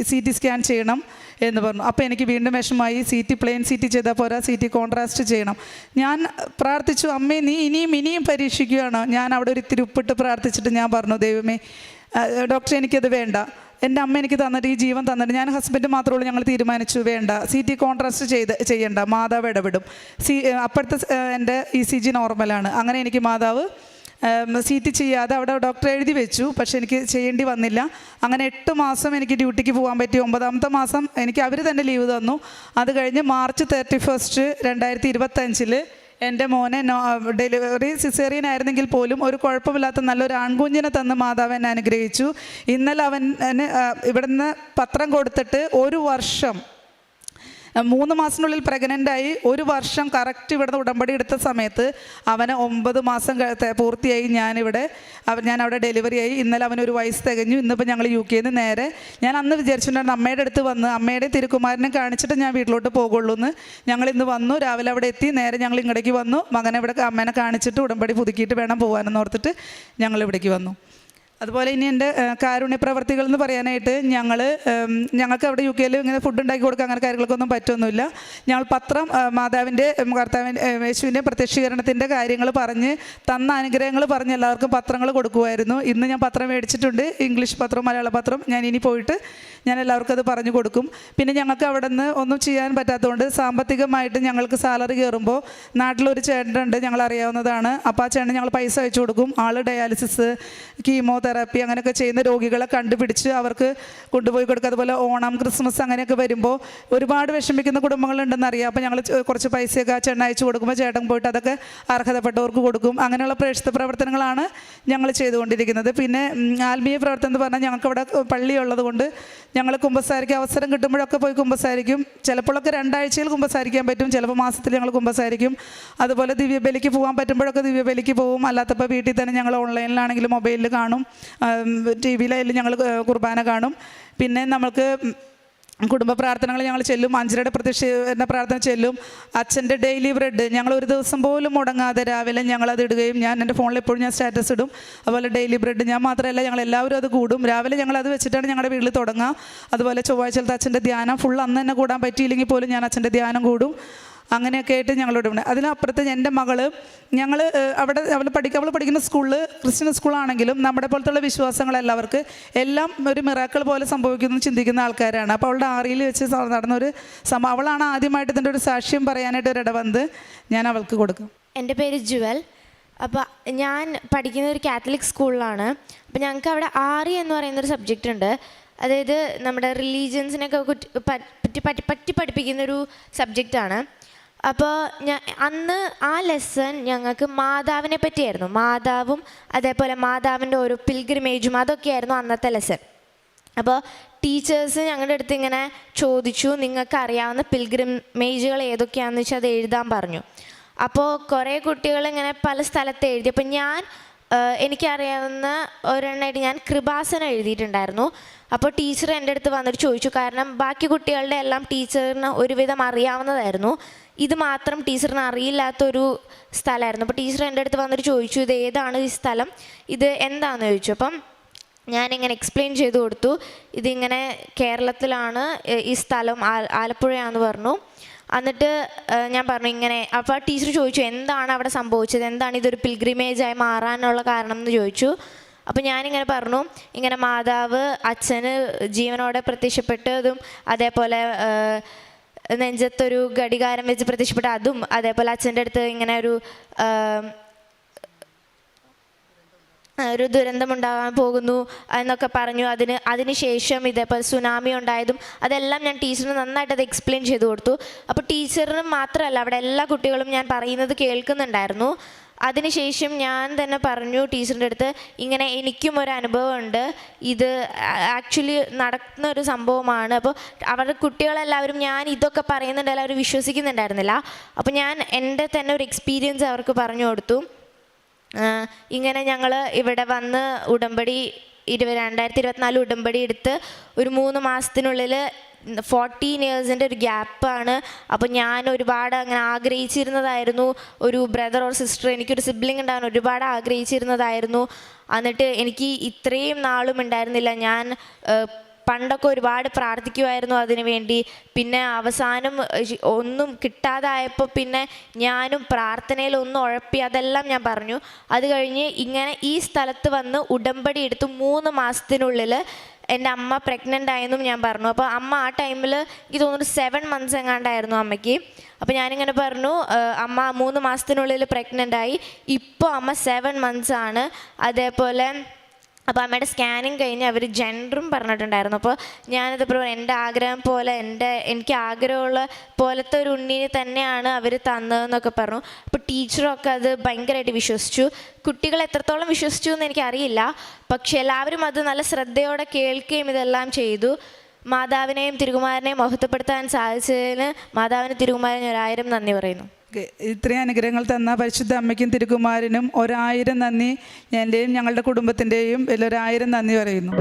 Speaker 1: CT സ്കാൻ ചെയ്യണം എന്ന് പറഞ്ഞു. അപ്പോൾ എനിക്ക് വീണ്ടും വിഷമമായി. പ്ലെയിൻ CT ചെയ്താൽ പോരാ, CT കോൺട്രാസ്റ്റ് ചെയ്യണം. ഞാൻ പ്രാർത്ഥിച്ചു, അമ്മേ നീ ഇനിയും പരീക്ഷിക്കുകയാണോ? ഞാൻ അവിടെ ഒരു ഇത്തിരി ഉപ്പിട്ട് പ്രാർത്ഥിച്ചിട്ട് ഞാൻ പറഞ്ഞു, ദൈവമേ ഡോക്ടർ എനിക്കത് വേണ്ട, എൻ്റെ അമ്മ എനിക്ക് തന്നിട്ട്, ഈ ജീവൻ തന്നിട്ട്, ഞാൻ ഹസ്ബൻഡ് മാത്രമേ ഉള്ളൂ, ഞങ്ങൾ തീരുമാനിച്ചു വേണ്ട, CT കോൺട്രാസ്റ്റ് ചെയ്യണ്ട, മാതാവ് ഇടപെടും. അപ്പോഴത്തെ എൻ്റെ ECG നോർമലാണ്. അങ്ങനെ എനിക്ക് മാതാവ് CT ചെയ്യാതെ അവിടെ ഡോക്ടർ എഴുതി വെച്ചു. പക്ഷെ എനിക്ക് ചെയ്യേണ്ടി വന്നില്ല. അങ്ങനെ 8 മാസം എനിക്ക് ഡ്യൂട്ടിക്ക് പോകാൻ പറ്റി. 9ാമത്തെ മാസം എനിക്ക് അവർ തന്നെ ലീവ് തന്നു. അത് കഴിഞ്ഞ് മാർച്ച് 31, 2025 എൻ്റെ മോനെ ഡെലിവറി സിസേറിയൻ ആയിരുന്നെങ്കിൽ പോലും ഒരു കുഴപ്പമില്ലാത്ത നല്ലൊരു ആൺകുഞ്ഞിനെ തന്ന് മാതാവ് എന്നെ അനുഗ്രഹിച്ചു. ഇന്നലെ ഇവിടുന്ന് പത്രം കൊടുത്തിട്ട് 1 വർഷം 3 മാസത്തിനുള്ളിൽ പ്രഗ്നൻ്റായി. 1 വർഷം കറക്റ്റ് ഇവിടുന്ന് ഉടമ്പടി എടുത്ത സമയത്ത് അവന് 9 മാസം പൂർത്തിയായി. ഞാൻ അവിടെ ഡെലിവറി ആയി. ഇന്നലെ അവനൊരു വയസ്സ് തികഞ്ഞു. ഇന്നിപ്പോൾ ഞങ്ങൾ UK നേരെ, ഞാൻ അന്ന് വിചാരിച്ചിട്ടുണ്ടായിരുന്നു അമ്മയുടെ അടുത്ത് വന്ന് അമ്മയുടെ തിരുക്കുമാരനെ കാണിച്ചിട്ട് ഞാൻ വീട്ടിലോട്ട് പോകുള്ളൂ എന്ന്. ഞങ്ങൾ ഇന്ന് വന്നു, രാവിലെ അവിടെ എത്തി. നേരെ ഞങ്ങൾ ഇങ്ങോട്ടേക്ക് വന്നു. മകനെ ഇവിടെ അമ്മേനെ കാണിച്ചിട്ട് ഉടമ്പടി പുതുക്കിയിട്ട് വേണം പോകാനെന്ന് ഓർത്തിട്ട് ഞങ്ങൾ ഇവിടേക്ക് വന്നു. അതുപോലെ ഇനി എൻ്റെ കാരുണ്യ പ്രവർത്തികൾ എന്ന് പറയാനായിട്ട് ഞങ്ങൾക്ക് അവിടെ UK ഇങ്ങനെ ഫുഡ് ഉണ്ടാക്കി കൊടുക്കുക അങ്ങനെ കാര്യങ്ങൾക്കൊന്നും പറ്റുമൊന്നുമില്ല. ഞങ്ങൾ പത്രം മാതാവിൻ്റെ യേശുവിൻ്റെ പ്രത്യക്ഷീകരണത്തിൻ്റെ കാര്യങ്ങൾ പറഞ്ഞ് തന്ന അനുഗ്രഹങ്ങൾ പറഞ്ഞ് എല്ലാവർക്കും പത്രങ്ങൾ കൊടുക്കുമായിരുന്നു. ഇന്ന് ഞാൻ പത്രം മേടിച്ചിട്ടുണ്ട്, ഇംഗ്ലീഷ് പത്രം, മലയാള പത്രം. ഞാൻ ഇനി പോയിട്ട് ഞാൻ എല്ലാവർക്കും അത് പറഞ്ഞു കൊടുക്കും. പിന്നെ ഞങ്ങൾക്ക് അവിടെ നിന്ന് ഒന്നും ചെയ്യാൻ പറ്റാത്തതുകൊണ്ട് സാമ്പത്തികമായിട്ട് ഞങ്ങൾക്ക് സാലറി കയറുമ്പോൾ നാട്ടിലൊരു ചേട്ടനുണ്ട്, ഞങ്ങൾ അറിയാവുന്നതാണ്. അപ്പോൾ ആ ചേട്ടൻ ഞങ്ങൾ പൈസ അയച്ചു കൊടുക്കും. ആൾ ഡയാലിസിസ്, കീമോതെറാപ്പി അങ്ങനെയൊക്കെ ചെയ്യുന്ന രോഗികളെ കണ്ടുപിടിച്ച് അവർക്ക് കൊണ്ടുപോയി കൊടുക്കുക. അതുപോലെ ഓണം, ക്രിസ്മസ് അങ്ങനെയൊക്കെ വരുമ്പോൾ ഒരുപാട് വിഷമിക്കുന്ന കുടുംബങ്ങളുണ്ടെന്ന് അറിയാം. അപ്പോൾ ഞങ്ങൾ കുറച്ച് പൈസയൊക്കെ ആ ചേട്ടൻ അയച്ചു കൊടുക്കുമ്പോൾ ചേട്ടൻ പോയിട്ട് അതൊക്കെ അർഹതപ്പെട്ടവർക്ക് കൊടുക്കും. അങ്ങനെയുള്ള പ്രേക്ഷിത പ്രവർത്തനങ്ങളാണ് ഞങ്ങൾ ചെയ്തുകൊണ്ടിരിക്കുന്നത്. പിന്നെ ആത്മീയ പ്രവർത്തനം എന്ന് പറഞ്ഞാൽ ഞങ്ങൾക്കവിടെ പള്ളിയുള്ളത് കൊണ്ട് ഞങ്ങൾ കുമ്പസാരിക്ക് അവസരം കിട്ടുമ്പോഴൊക്കെ പോയി കുമ്പസാരിക്കും. ചിലപ്പോഴൊക്കെ 2 ആഴ്ചയിൽ കുമ്പസാരിക്കാൻ പറ്റും, ചിലപ്പോൾ മാസത്തിൽ ഞങ്ങൾ കുമ്പസാരിക്കും. അതുപോലെ ദിവ്യബലിക്ക് പോകാൻ പറ്റുമ്പോഴൊക്കെ ദിവ്യബലിക്ക് പോകും. അല്ലാത്തപ്പോൾ വീട്ടിൽ തന്നെ ഞങ്ങൾ ഓൺലൈനിലാണെങ്കിലും മൊബൈലിൽ കാണും, TV-ലായാലും ഞങ്ങൾ കുർബാന കാണും. പിന്നെ നമുക്ക് കുടുംബ പ്രാർത്ഥനകൾ ഞങ്ങൾ ചെല്ലും. 5-രുടെ പ്രത്യക്ഷീകരണ പ്രാർത്ഥന ചെല്ലും. അച്ഛൻ്റെ ഡെയിലി ബ്രെഡ് ഞങ്ങൾ ഒരു ദിവസം പോലും മുടങ്ങാതെ രാവിലെ ഞങ്ങളത് ഇടുകയും, ഞാൻ എൻ്റെ ഫോണിൽ എപ്പോഴും ഞാൻ സ്റ്റാറ്റസ് ഇടും. അതുപോലെ ഡെയിലി ബ്രെഡ് ഞാൻ മാത്രമല്ല ഞങ്ങൾ എല്ലാവരും അത് കൂടും. രാവിലെ ഞങ്ങളത് വെച്ചിട്ടാണ് ഞങ്ങളുടെ വീട്ടിൽ തുടങ്ങുക. അതുപോലെ ചൊവ്വാഴ്ചത്തെ അച്ഛൻ്റെ ധ്യാനം ഫുൾ അന്ന് തന്നെ കൂടാൻ പറ്റിയില്ലെങ്കിൽ പോലും ഞാൻ അച്ഛൻ്റെ ധ്യാനം കൂടും. അങ്ങനെയൊക്കെ ആയിട്ട് ഞങ്ങളോട് ഉണ്ട്. അതിനപ്പുറത്ത് എൻ്റെ മകൾ അവൾ പഠിക്കുന്ന സ്കൂളിൽ ക്രിസ്ത്യൻ സ്കൂളാണെങ്കിലും നമ്മുടെ പോലത്തുള്ള വിശ്വാസങ്ങളല്ല അവർക്ക്. എല്ലാം ഒരു മിറാക്കിൾ പോലെ സംഭവിക്കുന്നു ചിന്തിക്കുന്ന ആൾക്കാരാണ്. അപ്പോൾ അവളുടെ ആറിയിൽ വെച്ച് നടന്നൊരു അവളാണ് ആദ്യമായിട്ട് ഇതിൻ്റെ ഒരു സാക്ഷ്യം പറയാനായിട്ട് ഒരു ഇടവന്ന് ഞാൻ അവൾക്ക് കൊടുക്കും.
Speaker 2: എൻ്റെ പേര് ജുവൽ. അപ്പോൾ ഞാൻ പഠിക്കുന്ന ഒരു കാത്തലിക് സ്കൂളിലാണ്. അപ്പോൾ ഞങ്ങൾക്ക് അവിടെ ആറി എന്ന് പറയുന്നൊരു സബ്ജക്റ്റ് ഉണ്ട്. അതായത് നമ്മുടെ റിലീജിയൻസിനൊക്കെ പറ്റി പഠിപ്പിക്കുന്നൊരു സബ്ജക്റ്റാണ്. അപ്പോൾ അന്ന് ആ ലെസൺ ഞങ്ങൾക്ക് മാതാവിനെ പറ്റിയായിരുന്നു. മാതാവും അതേപോലെ മാതാവിൻ്റെ ഓരോ പിൽഗ്രിമേജും അതൊക്കെയായിരുന്നു അന്നത്തെ ലെസൺ. അപ്പോൾ ടീച്ചേഴ്സ് ഞങ്ങളുടെ അടുത്ത് ഇങ്ങനെ ചോദിച്ചു, നിങ്ങൾക്ക് അറിയാവുന്ന പിൽഗ്രിമേജുകൾ ഏതൊക്കെയാണെന്ന് വെച്ചാൽ അത് എഴുതാൻ പറഞ്ഞു. അപ്പോൾ കുറേ കുട്ടികൾ ഇങ്ങനെ പല സ്ഥലത്ത് എഴുതി. അപ്പം എനിക്കറിയാവുന്ന ഒരെണ്ണമായിട്ട് ഞാൻ കൃപാസനം എഴുതിയിട്ടുണ്ടായിരുന്നു. അപ്പോൾ ടീച്ചർ എൻ്റെ അടുത്ത് വന്നിട്ട് ചോദിച്ചു, കാരണം ബാക്കി കുട്ടികളുടെ എല്ലാം ടീച്ചറിന് ഒരുവിധം അറിയാവുന്നതായിരുന്നു, ഇത് മാത്രം ടീച്ചറിന് അറിയില്ലാത്തൊരു സ്ഥലമായിരുന്നു. അപ്പോൾ ടീച്ചർ എൻ്റെ അടുത്ത് വന്നിട്ട് ചോദിച്ചു, ഇത് ഏതാണ് ഈ സ്ഥലം, ഇത് എന്താണെന്ന് ചോദിച്ചു. അപ്പം ഞാനിങ്ങനെ എക്സ്പ്ലെയിൻ ചെയ്ത് കൊടുത്തു, ഇതിങ്ങനെ കേരളത്തിലാണ്, ഈ സ്ഥലം ആലപ്പുഴയാണെന്ന് പറഞ്ഞു. എന്നിട്ട് ഞാൻ പറഞ്ഞു ഇങ്ങനെ. അപ്പോൾ ടീച്ചർ ചോദിച്ചു, എന്താണ് അവിടെ സംഭവിച്ചത്, എന്താണ് ഇതൊരു പിൽഗ്രിമേജായി മാറാനുള്ള കാരണം എന്ന് ചോദിച്ചു. അപ്പോൾ ഞാനിങ്ങനെ പറഞ്ഞു, ഇങ്ങനെ മാതാവ് അച്ഛന് ജീവനോടെ പ്രത്യക്ഷപ്പെട്ടതും അതേപോലെ നെഞ്ചത്തൊരു ഘടികാരം വെച്ച് പ്രത്യക്ഷപ്പെട്ട അതും അതേപോലെ അച്ഛൻ്റെ അടുത്ത് ഇങ്ങനെ ഒരു ദുരന്തമുണ്ടാകാൻ പോകുന്നു എന്നൊക്കെ പറഞ്ഞു. അതിനുശേഷം ഇതേപോലെ സുനാമി ഉണ്ടായതും അതെല്ലാം ഞാൻ ടീച്ചറിന് നന്നായിട്ട് അത് എക്സ്പ്ലെയിൻ ചെയ്ത് കൊടുത്തു. അപ്പോൾ ടീച്ചറിന് മാത്രമല്ല അവിടെ എല്ലാ കുട്ടികളും ഞാൻ പറയുന്നത് കേൾക്കുന്നുണ്ടായിരുന്നു. അതിനുശേഷം ഞാൻ തന്നെ പറഞ്ഞു ടീച്ചറിൻ്റെ അടുത്ത്, ഇങ്ങനെ എനിക്കും ഒരു അനുഭവമുണ്ട്, ഇത് ആക്ച്വലി നടക്കുന്ന ഒരു സംഭവമാണ്. അപ്പോൾ അവരുടെ കുട്ടികളെല്ലാവരും ഞാൻ ഇതൊക്കെ പറയുന്നുണ്ട് എല്ലാവരും വിശ്വസിക്കുന്നുണ്ടായിരുന്നില്ല. അപ്പോൾ ഞാൻ എൻ്റെ തന്നെ ഒരു എക്സ്പീരിയൻസ് അവർക്ക് പറഞ്ഞു കൊടുത്തു. ഇങ്ങനെ ഞങ്ങൾ ഇവിടെ വന്ന് ഉടമ്പടി 2024 ഉടമ്പടി എടുത്ത് ഒരു 3 മാസത്തിനുള്ളിൽ 14 ഇയേഴ്സിൻ്റെ ഒരു ഗ്യാപ്പാണ്. അപ്പോൾ ഞാൻ ഒരുപാട് അങ്ങനെ ആഗ്രഹിച്ചിരുന്നതായിരുന്നു, ഒരു ബ്രദർ ഓർ സിസ്റ്റർ, എനിക്കൊരു സിബ്ലിംഗ് ഉണ്ടാകാൻ ഒരുപാട് ആഗ്രഹിച്ചിരുന്നതായിരുന്നു. എന്നിട്ട് എനിക്ക് ഇത്രയും നാളും ഉണ്ടായിരുന്നില്ല. ഞാൻ പണ്ടൊക്കെ ഒരുപാട് പ്രാർത്ഥിക്കുമായിരുന്നു അതിനു വേണ്ടി. പിന്നെ അവസാനം ഒന്നും കിട്ടാതായപ്പോൾ പിന്നെ ഞാനും പ്രാർത്ഥനയിൽ ഒന്നും ഉഴപ്പി, അതെല്ലാം ഞാൻ പറഞ്ഞു. അത് കഴിഞ്ഞ് ഇങ്ങനെ ഈ സ്ഥലത്ത് വന്ന് ഉടമ്പടി എടുത്ത് 3 മാസത്തിനുള്ളിൽ എൻ്റെ അമ്മ പ്രഗ്നൻ്റ് ആയെന്നും ഞാൻ പറഞ്ഞു. അപ്പോൾ അമ്മ ആ ടൈമിൽ എനിക്ക് തോന്നുന്നു 7 മന്ത്സ് എങ്ങാണ്ടായിരുന്നു അമ്മയ്ക്ക്. അപ്പോൾ ഞാനിങ്ങനെ പറഞ്ഞു, അമ്മ 3 മാസത്തിനുള്ളിൽ പ്രഗ്നൻ്റ് ആയി, ഇപ്പോൾ അമ്മ 7 മന്ത്സ് ആണ്. അതേപോലെ അപ്പോൾ അമ്മയുടെ സ്കാനിങ് കഴിഞ്ഞ് അവർ ജെൻഡറും പറഞ്ഞിട്ടുണ്ടായിരുന്നു. അപ്പോൾ ഞാനിതിപ്പോൾ എൻ്റെ ആഗ്രഹം പോലെ എനിക്ക് ആഗ്രഹമുള്ള പോലത്തെ ഒരു ഉണ്ണിനെ തന്നെയാണ് അവർ തന്നതെന്നൊക്കെ പറഞ്ഞു. അപ്പോൾ ടീച്ചറൊക്കെ അത് ഭയങ്കരമായിട്ട് വിശ്വസിച്ചു. കുട്ടികൾ എത്രത്തോളം വിശ്വസിച്ചു എന്ന് എനിക്കറിയില്ല, പക്ഷെ എല്ലാവരും അത് നല്ല ശ്രദ്ധയോടെ കേൾക്കുകയും ഇതെല്ലാം ചെയ്തു. മാതാവിനെയും തിരുകുമാരനെയും മഹത്വപ്പെടുത്താൻ സാധിച്ചതിന് മാതാവിന് തിരുകുമാരന് 1000 നന്ദി പറയുന്നു.
Speaker 1: ഇത്രയും അനുഗ്രഹങ്ങൾ തന്ന പരിശുദ്ധ അമ്മയ്ക്കും തിരുകുമാരനും 1000 നന്ദി. എൻ്റെയും ഞങ്ങളുടെ കുടുംബത്തിൻ്റെയും 1000 നന്ദി പറയുന്നു.